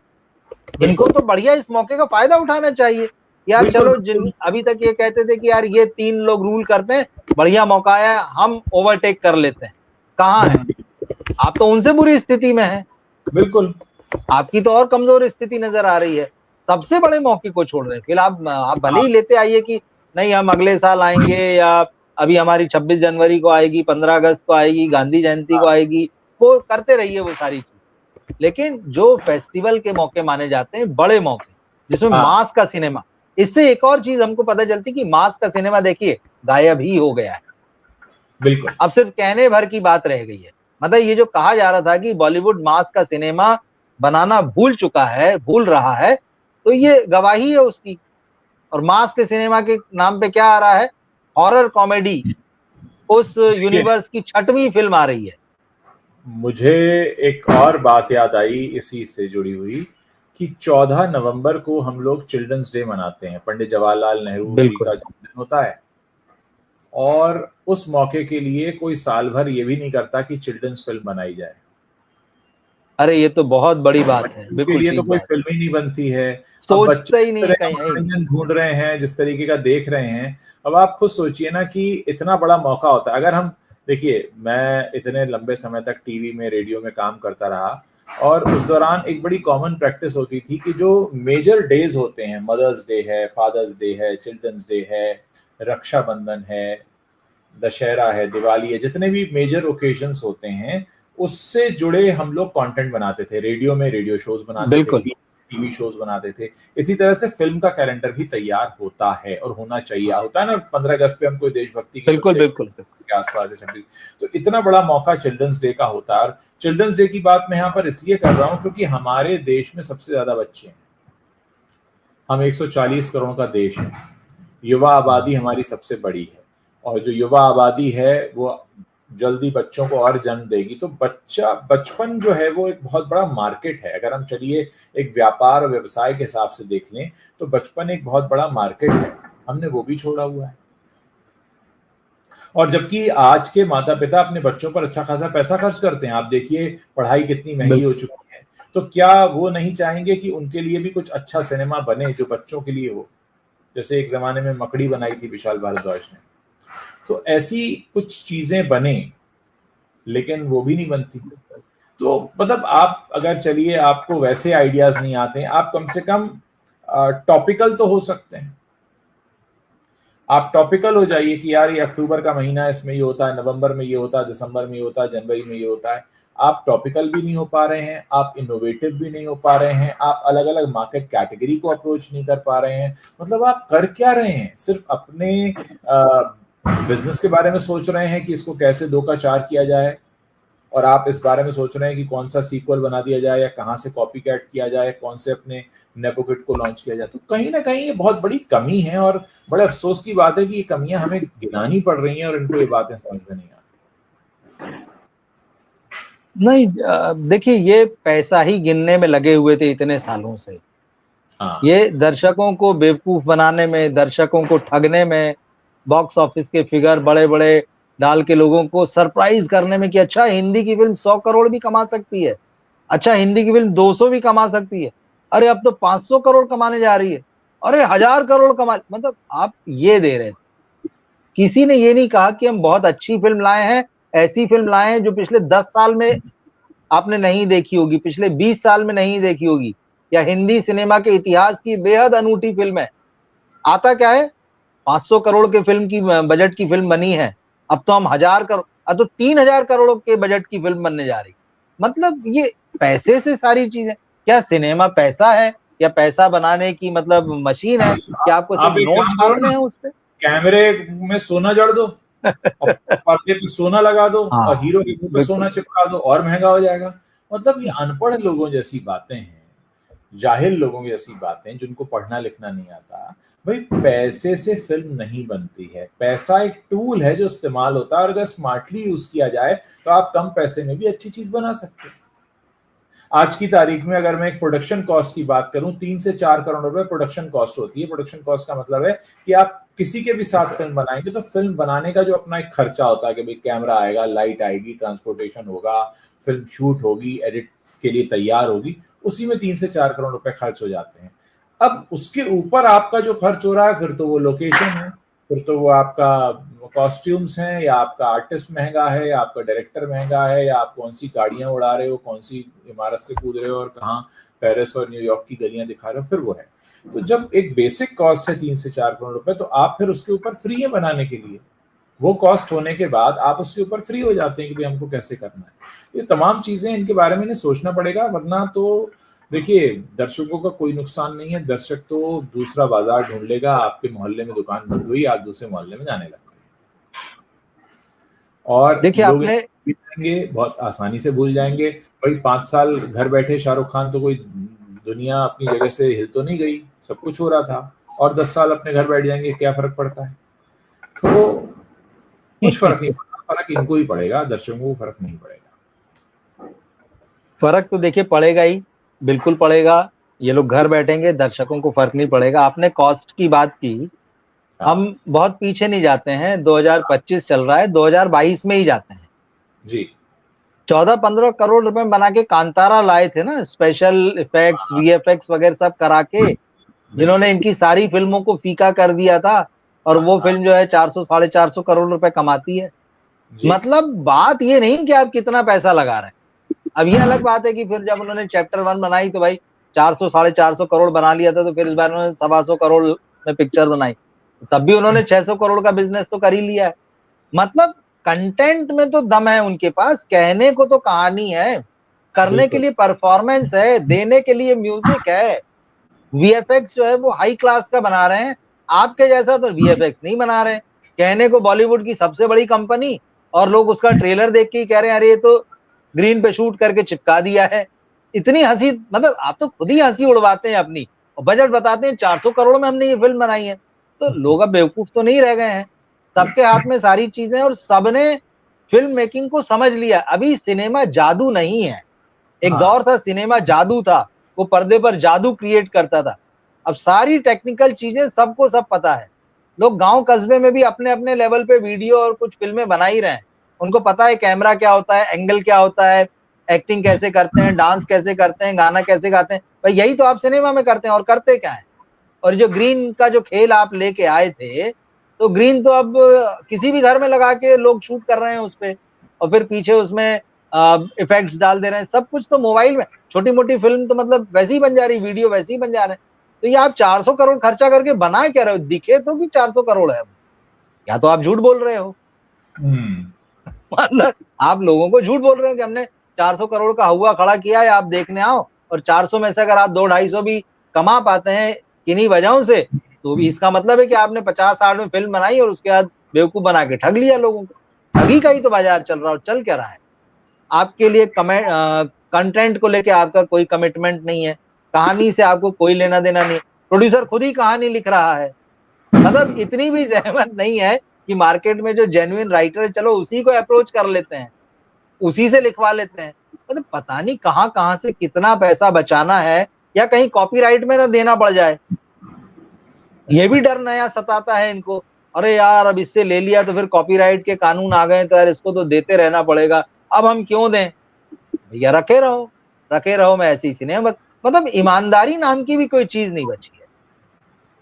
B: इनको तो बढ़िया इस मौके का फायदा उठाना चाहिए यार। चलो, जिन अभी तक ये कहते थे कि यार ये 3 लोग रूल करते हैं, बढ़िया मौका है, हम ओवरटेक कर लेते हैं, कहाँ है? आप तो उनसे बुरी स्थिति में हैं।
A: बिल्कुल,
B: आपकी तो और कमजोर स्थिति नजर आ रही है। सबसे बड़े मौके को छोड़ रहे हैं। फिर आप भले ही लेते आइए कि नहीं हम अगले साल आएंगे, या अभी हमारी 26 जनवरी को आएगी, 15 अगस्त को आएगी, गांधी जयंती को आएगी, वो करते रहिए वो सारी चीज। लेकिन जो फेस्टिवल के मौके माने जाते हैं, बड़े मौके जिसमें मास का सिनेमा, इससे एक और चीज हमको पता चलती कि मास का सिनेमा देखिए गायब ही हो गया है।
A: बिल्कुल,
B: अब सिर्फ कहने भर की बात रह गई है। मतलब ये जो कहा जा रहा था कि बॉलीवुड मास का सिनेमा बनाना भूल चुका है, भूल रहा है, तो ये गवाही है उसकी। और मास के सिनेमा के नाम पे क्या आ रहा है? Horror comedy. उस यूनिवर्स की 6वीं फिल्म आ रही है।
A: मुझे एक और बात याद आई इसी से जुड़ी हुई कि 14 नवंबर को हम लोग चिल्ड्रंस डे मनाते हैं, पंडित जवाहरलाल नेहरू जी का जन्मदिन होता है, और उस मौके के लिए कोई साल भर ये भी नहीं करता कि चिल्ड्रंस फिल्म बनाई जाए।
B: अरे ये तो बहुत बड़ी बात है,
A: के
B: बिल्कुल
A: लिए तो
B: ठीक
A: कोई
B: बात।
A: फिल्म ही नहीं बनती है। अब बच्चे
B: सोचते ही
A: जिस
B: नहीं
A: तरह का
B: कहीं है।
A: मनोरंजन ढूंढ रहे हैं, जिस तरीके का देख रहे हैं, अब आप खुद सोचिए ना कि इतना बड़ा मौका होता है। अगर हम देखिए, मैं इतने लंबे समय तक टीवी में, रेडियो में काम करता रहा, और उस दौरान एक बड़ी कॉमन प्रैक्टिस होती थी कि जो मेजर डेज होते हैं, मदर्स डे है, फादर्स डे है, चिल्ड्रंस डे है, रक्षाबंधन है, दशहरा है, दिवाली है, जितने भी मेजर ओकेजन्स होते हैं, उससे जुड़े हम लोग कंटेंट बनाते थे। रेडियो में रेडियो शोज बनाते थे, टीवी शोज बनाते थे। इसी तरह से फिल्म का कैलेंडर भी तैयार होता है और होना चाहिए। होता है ना, 15 अगस्त पे हम कोई देशभक्ति की
B: बिल्कुल बिल्कुल
A: के आसपास है 26। तो इतना बड़ा मौका चिल्ड्रंस डे का होता है। और चिल्ड्रंस डे की बात मैं यहाँ पर इसलिए कर रहा हूँ क्योंकि हमारे देश में सबसे ज्यादा बच्चे हैं। हम 140 करोड़ का देश है। युवा आबादी हमारी सबसे बड़ी है, और जो युवा आबादी है वो जल्दी बच्चों को और जन्म देगी। तो बचपन जो है वो एक बहुत बड़ा मार्केट है। अगर हम चलिए एक व्यापार और व्यवसाय के हिसाब से देख लें तो बचपन एक बहुत बड़ा मार्केट है, हमने वो भी छोड़ा हुआ है। और जबकि आज के माता पिता अपने बच्चों पर अच्छा खासा पैसा खर्च करते हैं। आप देखिए पढ़ाई कितनी महंगी हो चुकी है, तो क्या वो नहीं चाहेंगे कि उनके लिए भी कुछ अच्छा सिनेमा बने जो बच्चों के लिए हो? जैसे एक जमाने में मकड़ी बनाई थी विशाल भारद्वाज ने। तो ऐसी कुछ चीजें बने, लेकिन वो भी नहीं बनती। तो मतलब आप अगर चलिए आपको वैसे आइडियाज नहीं आते हैं, आप कम से कम टॉपिकल तो हो सकते हैं। आप टॉपिकल हो जाइए कि यार ये अक्टूबर का महीना है, इसमें ये होता है, नवंबर में ये होता है, दिसंबर में ये होता है, जनवरी में ये होता है। आप टॉपिकल भी नहीं हो पा रहे हैं, आप इनोवेटिव भी नहीं हो पा रहे हैं, आप अलग अलग मार्केट कैटेगरी को अप्रोच नहीं कर पा रहे हैं। मतलब आप कर क्या रहे हैं? सिर्फ अपने बिजनेस के बारे में सोच रहे हैं कि इसको कैसे 2 का 4 किया जाए, और आप इस बारे में सोच रहे हैं कि कौन सा सीक्वल बना दिया जाए, या कहाँ से कॉपी कैट किया जाए, कौन से अपने नेपोकिट को लॉन्च किया जाए। तो कहीं ना कहीं ये बहुत बड़ी कमी है, और बड़े अफसोस की बात है कि ये कमियां हमें गिनानी पड़ रही हैं और इनको ये बातें समझ में नहीं आती।
B: नहीं, देखिए ये पैसा ही गिनने में लगे हुए थे इतने सालों से। ये दर्शकों को बेवकूफ बनाने में, दर्शकों को ठगने में, बॉक्स ऑफिस के फिगर बड़े बड़े डाल के लोगों को सरप्राइज करने में कि अच्छा हिंदी की फिल्म 100 करोड़ भी कमा सकती है, अच्छा हिंदी की फिल्म 200 भी कमा सकती है, अरे अब तो 500 करोड़ कमाने जा रही है, अरे 1000 करोड़ कमा। मतलब आप ये दे रहे थे। किसी ने ये नहीं कहा कि हम बहुत अच्छी फिल्म लाए हैं, ऐसी फिल्म लाए हैं जो पिछले 10 साल में आपने नहीं देखी होगी, पिछले 20 साल में नहीं देखी होगी, या हिंदी सिनेमा के इतिहास की बेहद अनूठी फिल्म है। आता क्या है, 500 करोड़ के फिल्म की बजट की फिल्म बनी है, अब तो हम 1000 करोड़, अब तो 3000 करोड़ के बजट की फिल्म बनने जा रही। मतलब ये पैसे से सारी चीजें। क्या सिनेमा पैसा है, या पैसा बनाने की मतलब मशीन है? क्या आपको सिर्फ नोट छापने हैं उस पे?
A: कैमरे में सोना जड़ दो और पर्दे पे सोना लगा दो और हीरो के मुंह पे सोना चिपका दो और महंगा हो जाएगा। मतलब ये अनपढ़ लोगों जैसी बातें हैं, जाहिल लोगों जैसी बातें, जिनको पढ़ना लिखना नहीं आता। भाई पैसे से फिल्म नहीं बनती है, पैसा एक टूल है जो इस्तेमाल होता है, और अगर स्मार्टली यूज किया जाए तो आप कम पैसे में भी अच्छी चीज बना सकते हैं। आज की तारीख में अगर मैं एक प्रोडक्शन कॉस्ट की बात करूं, 3 से 4 करोड़ रुपए प्रोडक्शन कॉस्ट होती है। प्रोडक्शन कॉस्ट का मतलब है कि आप किसी के भी साथ फिल्म बनाएंगे तो फिल्म बनाने का जो अपना एक खर्चा होता है कि भाई कैमरा आएगा, लाइट आएगी, ट्रांसपोर्टेशन होगा, फिल्म शूट होगी, एडिट के लिए तैयार होगी, उसी में 3 से 4 करोड़ रुपए खर्च हो जाते हैं। अब उसके ऊपर आपका जो खर्च हो रहा है, फिर तो वो लोकेशन है, फिर तो वो आपका कॉस्ट्यूम्स हैं, या आपका आर्टिस्ट महंगा है, या आपका डायरेक्टर महंगा है, या आप कौन सी गाड़ियां उड़ा रहे हो, कौन सी इमारत से कूद रहे हो, और कहाँ पेरिस और न्यूयॉर्क की गलियां दिखा रहे हो, फिर वो है। तो जब एक बेसिक कॉस्ट है 3 से 4 करोड़ रुपए, तो आप फिर उसके ऊपर फ्री है बनाने के लिए, वो कॉस्ट होने के बाद आप उसके ऊपर फ्री हो जाते हैं कि भाई हमको कैसे करना है। ये तमाम चीजें, इनके बारे में इन्हें सोचना पड़ेगा, वरना तो देखिए दर्शकों का कोई नुकसान नहीं है, दर्शक तो दूसरा बाजार ढूंढ लेगा। आपके मोहल्ले में दुकान बंद हुई, आप दूसरे मोहल्ले में जाने लगते हैं, और
B: देखिए
A: लोग
B: आपने
A: जाएंगे, बहुत आसानी से भूल जाएंगे। भाई 5 साल घर बैठे शाहरुख खान, तो कोई दुनिया अपनी जगह से हिल तो नहीं गई, सब कुछ हो रहा था, और 10 साल अपने घर बैठ जाएंगे, क्या फर्क पड़ता है? तो कुछ फर्क नहीं पड़ता, फर्क इनको ही पड़ेगा, दर्शकों को फर्क नहीं पड़ेगा।
B: फर्क तो देखिए पड़ेगा ही, बिल्कुल पड़ेगा। ये लोग घर बैठेंगे, दर्शकों को फर्क नहीं पड़ेगा। आपने कॉस्ट की बात की, हम बहुत पीछे नहीं जाते हैं, 2025 चल रहा है, 2022 में ही जाते हैं
A: जी।
B: 14-15 करोड़ रुपए बना के कांतारा लाए थे ना, स्पेशल इफेक्ट्स वीएफएक्स वगैरह सब करा के, जिन्होंने इनकी सारी फिल्मों को फीका कर दिया था। और वो फिल्म जो है 400-450 करोड़ रुपए कमाती है। मतलब बात ये नहीं कि आप कितना पैसा लगा रहे हैं। अब ये अलग बात है कि फिर जब उन्होंने चैप्टर 1 बनाई तो भाई 400-450 करोड़ बना लिया था, तो फिर इस बार उन्होंने 125 करोड़ में पिक्चर बनाई, तब भी उन्होंने 600 करोड़ का बिजनेस तो कर ही लिया है। मतलब कंटेंट में तो दम है उनके पास, कहने को तो कहानी है, करने के लिए परफॉर्मेंस है, देने के लिए म्यूजिक है, वीएफएक्स जो है वो हाई क्लास का बना रहे हैं। आपके जैसा तो वीएफएक्स नहीं बना रहे हैं। कहने को बॉलीवुड की सबसे बड़ी कंपनी, और लोग उसका ट्रेलर देख के ही कह रहे हैं अरे ये तो ग्रीन पे शूट करके चिपका दिया है। इतनी हंसी, मतलब आप तो खुद ही हंसी उड़वाते हैं अपनी, और बजट बताते हैं 400 करोड़ में हमने ये फिल्म बनाई है। तो लोग अब बेवकूफ तो नहीं रह गए हैं, सबके हाथ में सारी चीजें, और सबने फिल्म मेकिंग को समझ लिया। अभी सिनेमा जादू नहीं है, एक दौर था सिनेमा जादू था, वो पर्दे पर जादू क्रिएट करता था। अब सारी टेक्निकल चीजें सबको सब पता है। लोग गांव कस्बे में भी अपने अपने लेवल पे वीडियो और कुछ फिल्में बना ही रहे हैं। उनको पता है कैमरा क्या होता है, एंगल क्या होता है, एक्टिंग कैसे करते हैं, डांस कैसे करते हैं, गाना कैसे गाते हैं। भाई यही तो आप सिनेमा में करते हैं, और करते क्या है। और जो ग्रीन का जो खेल आप लेके आए थे, तो ग्रीन तो अब किसी भी घर में लगा के लोग शूट कर रहे हैं उस पे, और फिर पीछे उसमें इफेक्ट्स डाल दे रहे हैं। सब कुछ तो मोबाइल में, छोटी मोटी फिल्म तो मतलब वैसी ही बन जा रही, वीडियो वैसे ही बन जा रहे हैं। तो ये आप 400 करोड़ खर्चा करके बना क्या रहे हो? दिखे तो कि 400 करोड़ है, या तो आप झूठ बोल रहे हो। मतलब आप लोगों को झूठ बोल रहे हो कि हमने 400 करोड़ का हुआ खड़ा किया है, आप देखने आओ। और 400 में से अगर आप 200-250 भी कमा पाते हैं किन्हीं वजहों से, तो भी इसका मतलब है कि आपने 50-60 में फिल्म बनाई और उसके बाद बेवकूफ बना के ठग लिया लोगों को। ठगी का ही तो बाजार चल रहा हो, चल क्या रहा है। आपके लिए कंटेंट को लेके आपका कोई कमिटमेंट नहीं है, कहानी से आपको कोई लेना देना नहीं। प्रोड्यूसर खुद ही कहानी लिख रहा है, मतलब इतनी भी जहमत नहीं है कि मार्केट में जो जेन्युइन राइटर है चलो उसी को अप्रोच कर लेते हैं, उसी से लिखवा लेते हैं। मतलब पता नहीं कहां कहां से कितना पैसा बचाना है, या कहीं कॉपीराइट में ना देना पड़ जाए, ये भी डर नया सताता है इनको। अरे यार अब इससे ले लिया तो फिर कॉपीराइट के कानून आ गए, तो यार इसको तो देते रहना पड़ेगा, अब हम क्यों दें। भैया रखे रहो मैं ऐसी सिनेमा। मतलब ईमानदारी नाम की भी कोई चीज नहीं बची है।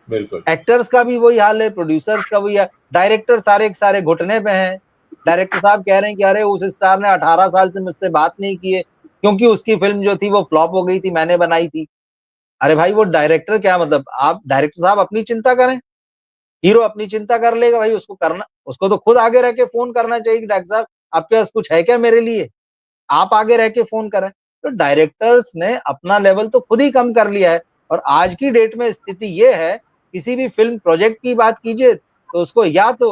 A: बिल्कुल।
B: एक्टर्स का भी वही हाल है, प्रोड्यूसर्स का वही है, डायरेक्टर सारे के सारे घुटने पे हैं। डायरेक्टर साहब कह रहे हैं कि अरे उस स्टार ने 18 साल से मुझसे बात नहीं की है, क्योंकि उसकी फिल्म जो थी वो फ्लॉप हो गई थी, मैंने बनाई थी। अरे भाई वो डायरेक्टर क्या, मतलब आप डायरेक्टर साहब अपनी चिंता करें, हीरो अपनी चिंता कर लेगा भाई। उसको करना, उसको तो खुद आगे रह के फोन करना चाहिए कि डॉक्टर साहब आपके पास कुछ है क्या मेरे लिए, आप आगे रह के फोन करें। तो डायरेक्टर्स ने अपना लेवल तो खुद ही कम कर लिया है। और आज की डेट में स्थिति ये है, किसी भी फिल्म प्रोजेक्ट की बात कीजिए तो उसको या तो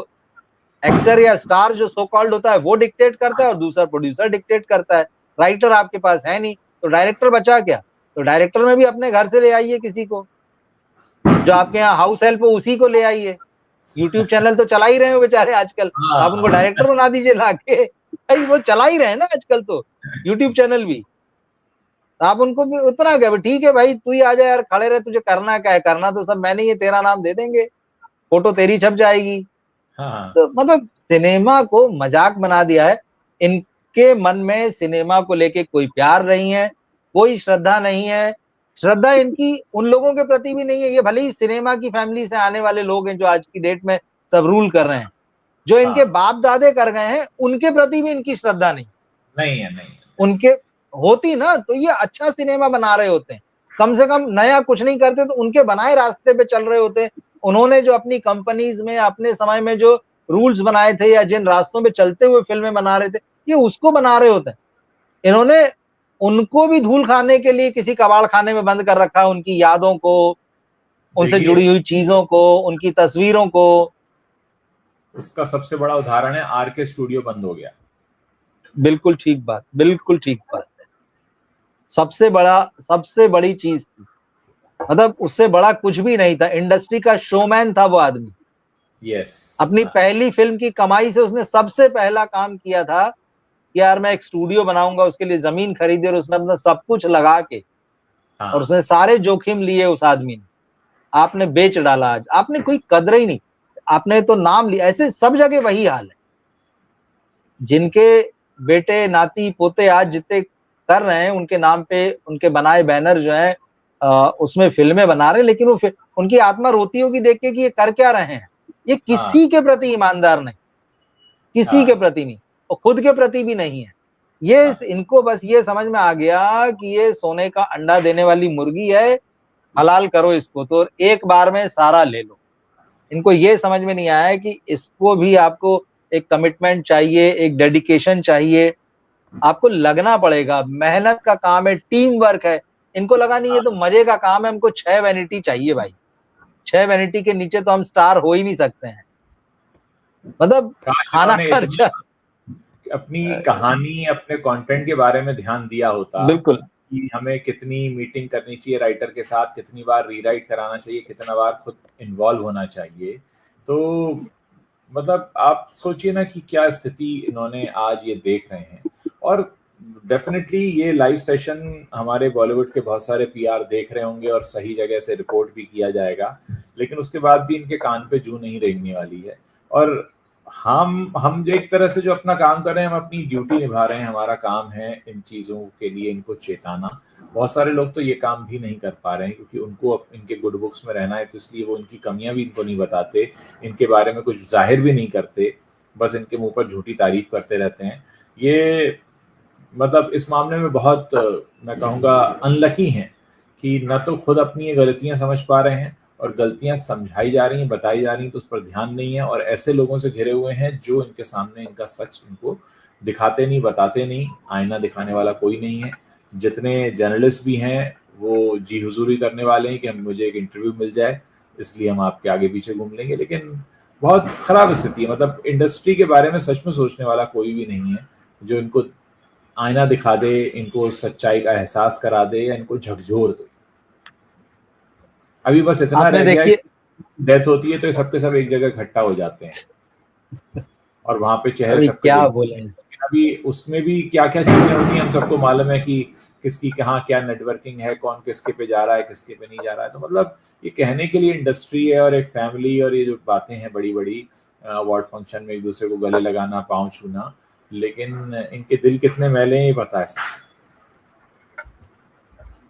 B: एक्टर या स्टार जो सो कॉल्ड होता है वो डिक्टेट करता है, और दूसरा प्रोड्यूसर डिक्टेट करता है। राइटर आपके पास है नहीं, तो डायरेक्टर बचा क्या? तो डायरेक्टर में भी अपने घर से ले आइए किसी को, जो आपके यहाँ हाउस हेल्प हो उसी को ले आइए। यूट्यूब चैनल तो चला ही रहे हो बेचारे आजकल, आप उनको डायरेक्टर बना दीजिए लाके, भाई वो चला ही रहे हैं ना आजकल तो यूट्यूब चैनल भी। आप उनको भी उतना क्या, ठीक है भाई तू ही आ जा यार, खड़े रहे, तुझे करना क्या है, करना तो सब मैंने ही, तेरा नाम दे देंगे, फोटो तेरी छप जाएगी। तो मतलब सिनेमा को मजाक बना दिया है। इनके मन में सिनेमा को लेके कोई प्यार नहीं है, कोई श्रद्धा नहीं है। श्रद्धा इनकी उन लोगों के प्रति भी नहीं है, ये भले ही सिनेमा की फैमिली से आने वाले लोग हैं जो आज की डेट में सब रूल कर रहे हैं, जो इनके बाप दादे कर गए हैं उनके प्रति भी इनकी श्रद्धा नहीं
A: नहीं।
B: उनके होती ना तो ये अच्छा सिनेमा बना रहे होते हैं, कम से कम नया कुछ नहीं करते तो उनके बनाए रास्ते पे चल रहे होते। उन्होंने जो अपनी कंपनीज में अपने समय में जो रूल्स बनाए थे या जिन रास्तों पे चलते हुए फिल्में बना रहे थे, ये उसको बना रहे होते हैं। इन्होंने उनको भी धूल खाने के लिए किसी कबाड़ खाने में बंद कर रखा है, उनकी यादों को, उनसे जुड़ी हुई चीजों को, उनकी तस्वीरों को।
A: उसका सबसे बड़ा उदाहरण है आरके स्टूडियो बंद हो गया।
B: बिल्कुल ठीक बात, बिल्कुल ठीक बात है। सबसे बड़ी चीज थी, मतलब उससे बड़ा कुछ भी नहीं था। इंडस्ट्री का शोमैन था वो आदमी।
A: यस।
B: अपनी पहली फिल्म की कमाई से उसने सबसे पहला काम किया था कि यार मैं एक स्टूडियो बनाऊंगा, उसके लिए जमीन खरीदी और उसने अपना सब कुछ लगा के और उसने सारे जोखिम लिए उस आदमी ने। आपने बेच डाला, आज आपने कोई कदर ही नहीं, आपने तो नाम लिया। ऐसे सब जगह वही हाल है। जिनके बेटे नाती पोते आज जितने कर रहे हैं उनके नाम पे उनके बनाए बैनर जो है उसमें फिल्में बना रहे हैं, लेकिन वो उनकी आत्मा रोती होगी देख के कि ये कर क्या रहे हैं। ये किसी के प्रति ईमानदार नहीं, किसी के प्रति नहीं, और खुद के प्रति भी नहीं है। ये इनको बस ये समझ में आ गया कि ये सोने का अंडा देने वाली मुर्गी है, हलाल करो इसको तो एक बार में सारा ले लो। इनको ये समझ में नहीं आया कि इसको भी आपको एक कमिटमेंट चाहिए, एक डेडिकेशन चाहिए, आपको लगना पड़ेगा। मेहनत का काम है, टीम वर्क है। इनको लगा नहीं ये तो मजे का काम है, हमको 6 वैनिटी चाहिए भाई। 6 वैनिटी के नीचे तो हम स्टार हो ही नहीं सकते हैं। मतलब खाना खर्चा,
A: अपनी कहानी, अपने कंटेंट के बारे में ध्यान दिया होता,
B: बिल्कुल,
A: कि हमें कितनी मीटिंग करनी चाहिए राइटर के साथ, कितनी बार रीराइट कराना चाहिए, कितना बार खुद इन्वॉल्व होना चाहिए, तो मतलब आप सोचिए ना कि क्या स्थिति इन्होंने आज ये देख रहे हैं। और डेफिनेटली ये लाइव सेशन हमारे बॉलीवुड के बहुत सारे पीआर देख रहे होंगे और सही जगह से रिपोर्ट भी किया जाएगा, लेकिन उसके बाद भी इनके कान पे जू नहीं रेंगने वाली है। और हम जो एक तरह से जो अपना काम कर रहे हैं, हम अपनी ड्यूटी निभा रहे हैं, हमारा काम है इन चीज़ों के लिए इनको चेताना। बहुत सारे लोग तो ये काम भी नहीं कर पा रहे हैं क्योंकि उनको इनके गुड बुक्स में रहना है, तो इसलिए वो इनकी कमियां भी इनको नहीं बताते, इनके बारे में कुछ जाहिर भी नहीं करते, बस इनके मुंह पर झूठी तारीफ करते रहते हैं। ये मतलब इस मामले में बहुत मैं कहूँगा अनलकी हैं कि न तो खुद अपनी ये गलतियां समझ पा रहे हैं, और गलतियां समझाई जा रही हैं, बताई जा रही हैं तो उस पर ध्यान नहीं है, और ऐसे लोगों से घिरे हुए हैं जो इनके सामने इनका सच इनको दिखाते नहीं, बताते नहीं। आईना दिखाने वाला कोई नहीं है। जितने जर्नलिस्ट भी हैं वो जी हुजूरी करने वाले हैं कि हम मुझे एक इंटरव्यू मिल जाए इसलिए हम आपके आगे पीछे घूम लेंगे, लेकिन बहुत खराब स्थिति है। मतलब इंडस्ट्री के बारे में सच में सोचने वाला कोई भी नहीं है जो इनको आईना दिखा दे, इनको सच्चाई का एहसास करा दे या इनको झकझोर दे। अभी बस इतना रह गया, डेथ होती है तो ये सबके सब एक जगह इकट्ठा हो जाते हैं और वहां पे चेहरे सबके
B: क्या बोले।
A: अभी उसमें भी क्या क्या चीजें होती हैं हम सबको मालूम है कि किसकी कहाँ क्या नेटवर्किंग है, कौन किसके पे जा रहा है, किसके पे नहीं जा रहा है। तो मतलब ये कहने के लिए इंडस्ट्री है और एक फैमिली, और ये जो बातें हैं बड़ी बड़ी अवार्ड फंक्शन में एक दूसरे को गले लगाना, पाँव छूना, लेकिन इनके दिल कितने मैले हैं ये पता है।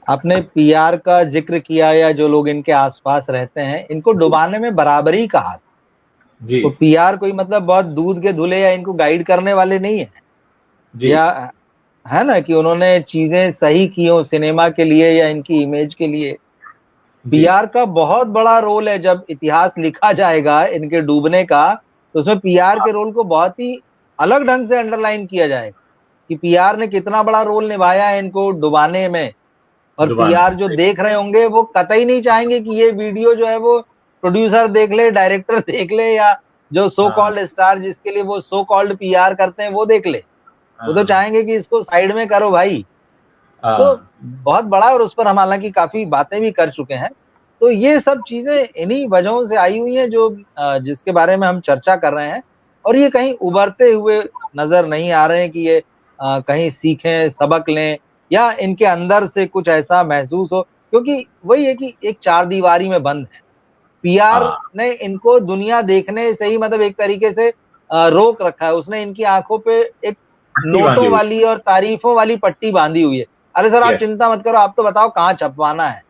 B: आपने पीआर का जिक्र किया, या जो लोग इनके आसपास रहते हैं इनको डुबाने में बराबरी का हाथ जी। तो पीआर कोई मतलब बहुत दूध के धुले या इनको गाइड करने वाले नहीं है जी। या है ना कि उन्होंने चीजें सही की हो सिनेमा के लिए या इनकी इमेज के लिए। पीआर का बहुत बड़ा रोल है। जब इतिहास लिखा जाएगा इनके डूबने का तो उसमें पीआर के रोल को बहुत ही अलग ढंग से अंडरलाइन किया जाएगा कि पीआर ने कितना बड़ा रोल निभाया है इनको डुबाने में। और पीआर जो देख रहे होंगे वो कतई नहीं चाहेंगे कि ये वीडियो जो है वो प्रोड्यूसर देख ले, डायरेक्टर देख ले, या जो सो कॉल्ड स्टार जिसके लिए वो सो कॉल्ड पीआर करते हैं वो देख ले। वो तो चाहेंगे कि इसको साइड में करो भाई। तो बहुत बड़ा, और उस पर हम हालांकि काफी बातें भी कर चुके हैं। तो ये सब चीजें इन्हीं वजहों से आई हुई हैं जो जिसके बारे में हम चर्चा कर रहे हैं, और ये कहीं उभरते हुए नजर नहीं आ रहे हैं कि ये कहीं सीखें, सबक लें, या इनके अंदर से कुछ ऐसा महसूस हो। क्योंकि वही है कि एक चार दीवारी में बंद है। पीआर ने इनको दुनिया देखने से ही मतलब एक तरीके से रोक रखा है। उसने इनकी आंखों पे एक नोटों वाली और तारीफों वाली पट्टी बांधी हुई है अरे सर आप
A: Yes.
B: चिंता मत करो, आप तो बताओ कहाँ छपवाना है,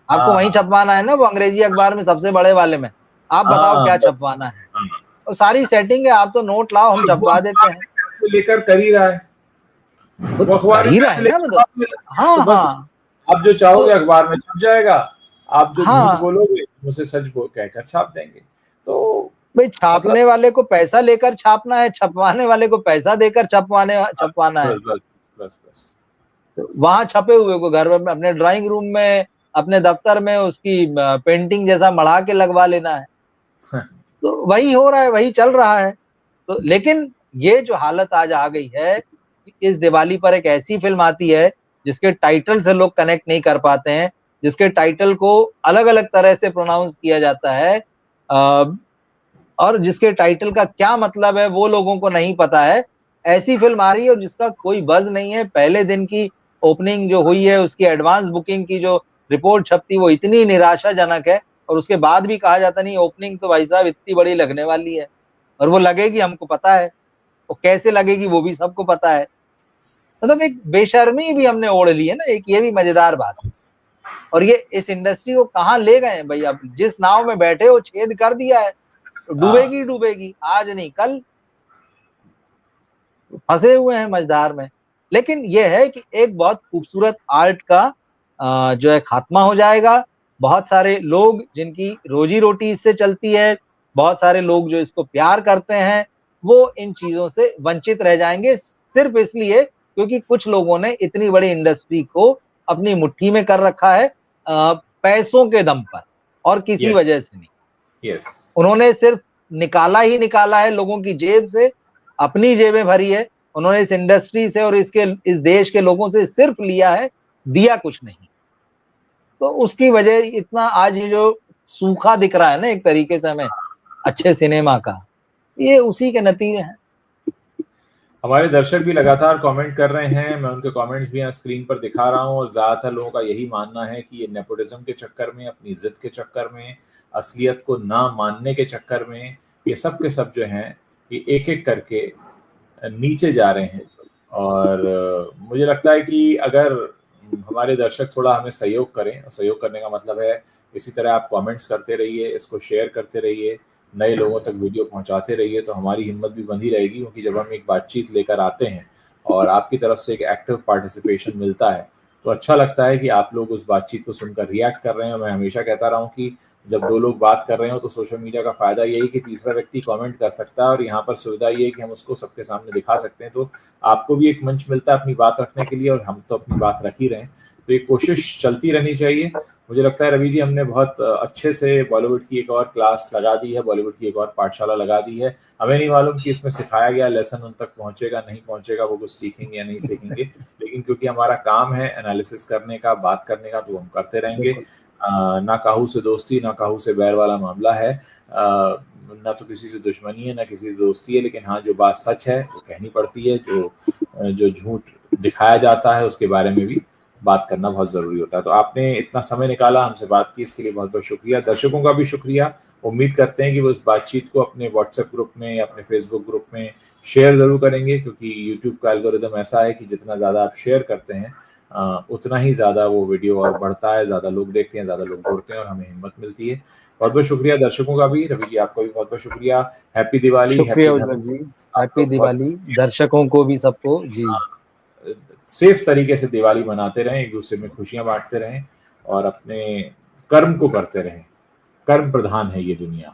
B: आपको वहीं छपवाना है ना, वो अंग्रेजी अखबार में सबसे बड़े वाले में, आप बताओ क्या छपवाना है, और सारी सेटिंग है, आप तो नोट लाओ, हम छपवा देते हैं।
A: पैसे लेकर कर ही रहा है, वो
B: कर
A: अखबार में
B: ही रहा
A: पैसे
B: है ना,
A: लेकर तो
B: हाँ
A: बस
B: हाँ
A: आप जो चाहोगे
B: तो
A: अखबार में छप जाएगा, आप जो झूठ
B: हाँ
A: बोलोगे उसे सच कहकर छाप देंगे। तो
B: भाई,
A: मतलब
B: छापने वाले को पैसा लेकर छापना है, छपवाने वाले को पैसा देकर छपवाना है।
A: बस बस बस बस।
B: तो वहां छपे हुए को घर में अपने ड्राइंग रूम में, अपने दफ्तर में उसकी पेंटिंग जैसा मढ़ा के लगवा लेना है। तो वही हो रहा है, वही चल रहा है। तो लेकिन ये जो हालत आज आ गई है कि इस दिवाली पर एक ऐसी फिल्म आती है जिसके टाइटल से लोग कनेक्ट नहीं कर पाते हैं, जिसके टाइटल को अलग अलग तरह से प्रोनाउंस किया जाता है, और जिसके टाइटल का क्या मतलब है वो लोगों को नहीं पता है। ऐसी फिल्म आ रही है और जिसका कोई बज नहीं है। पहले दिन की ओपनिंग जो हुई है, उसकी एडवांस बुकिंग की जो रिपोर्ट छपती वो इतनी निराशाजनक है, और उसके बाद भी कहा जाता नहीं ओपनिंग तो भाई साहब इतनी बड़ी लगने वाली है, और वो लगेगी हमको पता है, वो कैसे लगेगी वो भी सबको पता है। मतलब एक बेशर्मी भी हमने ओढ़ ली है ना, एक ये भी मजेदार बात है। और ये इस इंडस्ट्री को कहाँ ले गए हैं भाई, अब जिस नाव में बैठे हो छेद कर दिया है, तो डूबेगी डूबेगी, आज नहीं कल, फंसे हुए हैं मझधार में। लेकिन यह है कि एक बहुत खूबसूरत आर्ट का जो है खात्मा हो जाएगा। बहुत सारे लोग जिनकी रोजी रोटी इससे चलती है, बहुत सारे लोग जो इसको प्यार करते हैं, वो इन चीजों से वंचित रह जाएंगे, सिर्फ इसलिए क्योंकि कुछ लोगों ने इतनी बड़ी इंडस्ट्री को अपनी मुट्ठी में कर रखा है, पैसों के दम पर, और किसी
A: यस
B: वजह से नहीं।
A: यस।
B: उन्होंने सिर्फ निकाला ही निकाला है लोगों की जेब से, अपनी जेबें भरी है। उन्होंने इस इंडस्ट्री से और इस देश के लोगों से सिर्फ लिया है, दिया कुछ नहीं। तो उसकी वजह इतना आज ये जो सूखा दिख रहा है ना एक तरीके से हमें अच्छे सिनेमा का, ये उसी के नतीजे हैं।
A: हमारे दर्शक भी लगातार कमेंट कर रहे हैं, मैं उनके कमेंट्स भी यहाँ स्क्रीन पर दिखा रहा हूँ, और ज़्यादातर लोगों का यही मानना है कि ये नेपोटिज्म के चक्कर में, अपनी जिद के चक्कर में, असलियत को ना मानने के चक्कर में, ये सब के सब जो हैं ये एक एक करके नीचे जा रहे हैं। और मुझे लगता है कि अगर हमारे दर्शक थोड़ा हमें सहयोग करें, और सहयोग करने का मतलब है इसी तरह आप कमेंट्स करते रहिए, इसको शेयर करते रहिए, नए लोगों तक वीडियो पहुंचाते रहिए, तो हमारी हिम्मत भी बंधी रहेगी। क्योंकि जब हम एक बातचीत लेकर आते हैं और आपकी तरफ से एक एक्टिव पार्टिसिपेशन मिलता है, तो अच्छा लगता है कि आप लोग उस बातचीत को सुनकर रिएक्ट कर रहे हैं। मैं हमेशा कहता रहा हूँ कि जब दो लोग बात कर रहे हो तो सोशल मीडिया का फ़ायदा यही कि तीसरा व्यक्ति कमेंट कर सकता है, और यहाँ पर सुविधा ये है कि हम उसको सबके सामने दिखा सकते हैं। तो आपको भी एक मंच मिलता है अपनी बात रखने के लिए, और हम तो अपनी बात रख ही रहे हैं। तो ये कोशिश चलती रहनी चाहिए। मुझे लगता है रवि जी हमने बहुत अच्छे से बॉलीवुड की एक और क्लास लगा दी है, बॉलीवुड की एक और पाठशाला लगा दी है। हमें नहीं मालूम कि इसमें सिखाया गया लेसन उन तक पहुंचेगा नहीं पहुंचेगा, वो कुछ सीखेंगे या नहीं सीखेंगे, लेकिन क्योंकि हमारा काम है एनालिसिस करने का, बात करने का, तो हम करते रहेंगे। ना काहू से दोस्ती ना काहू से बैर वाला मामला है, ना तो किसी से दुश्मनी है ना किसी से दोस्ती है, लेकिन हाँ जो बात सच है वो कहनी पड़ती है, जो झूठ दिखाया जाता है उसके बारे में भी बात करना बहुत ज़रूरी होता है। तो आपने इतना समय निकाला हमसे बात की, इसके लिए बहुत बहुत शुक्रिया। दर्शकों का भी शुक्रिया। उम्मीद करते हैं कि वो इस बातचीत को अपने व्हाट्सएप ग्रुप में या अपने फेसबुक ग्रुप में शेयर ज़रूर करेंगे, क्योंकि यूट्यूब का एल्गोरिदम ऐसा है कि जितना ज़्यादा आप शेयर करते हैं उतना ही ज़्यादा वो वीडियो और बढ़ता है, ज़्यादा लोग देखते हैं, ज़्यादा लोग जुड़ते हैं, और हमें हिम्मत मिलती है। बहुत बहुत शुक्रिया दर्शकों का भी। रवि जी आपका भी बहुत बहुत शुक्रिया। हैप्पी दिवाली,
B: शुक्रिया
A: हैप्पी
B: उज्जवल जी,
A: आप
B: हैप्पी
A: लोग बहुत
B: दिवाली, दर्शकों को भी, सबको जी।
A: सेफ तरीके से दिवाली मनाते रहें, एक दूसरे में खुशियां बांटते रहें, और अपने कर्म को करते रहें। कर्म प्रधान है ये दुनिया,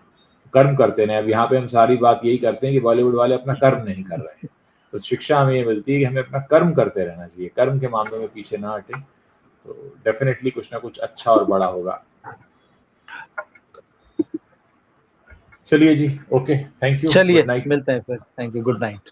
A: कर्म करते रहें। अब यहाँ पे हम सारी बात यही करते हैं कि बॉलीवुड वाले अपना कर्म नहीं कर रहे हैं, तो शिक्षा हमें ये मिलती है कि हमें अपना कर्म करते रहना चाहिए, कर्म के मामलों में पीछे ना हटें, तो डेफिनेटली कुछ ना कुछ अच्छा और बड़ा होगा। चलिए जी, ओके, थैंक यू,
B: चलिए
A: गुड नाइट।
B: मिलते हैं फिर, थैंक यू, गुड नाइट।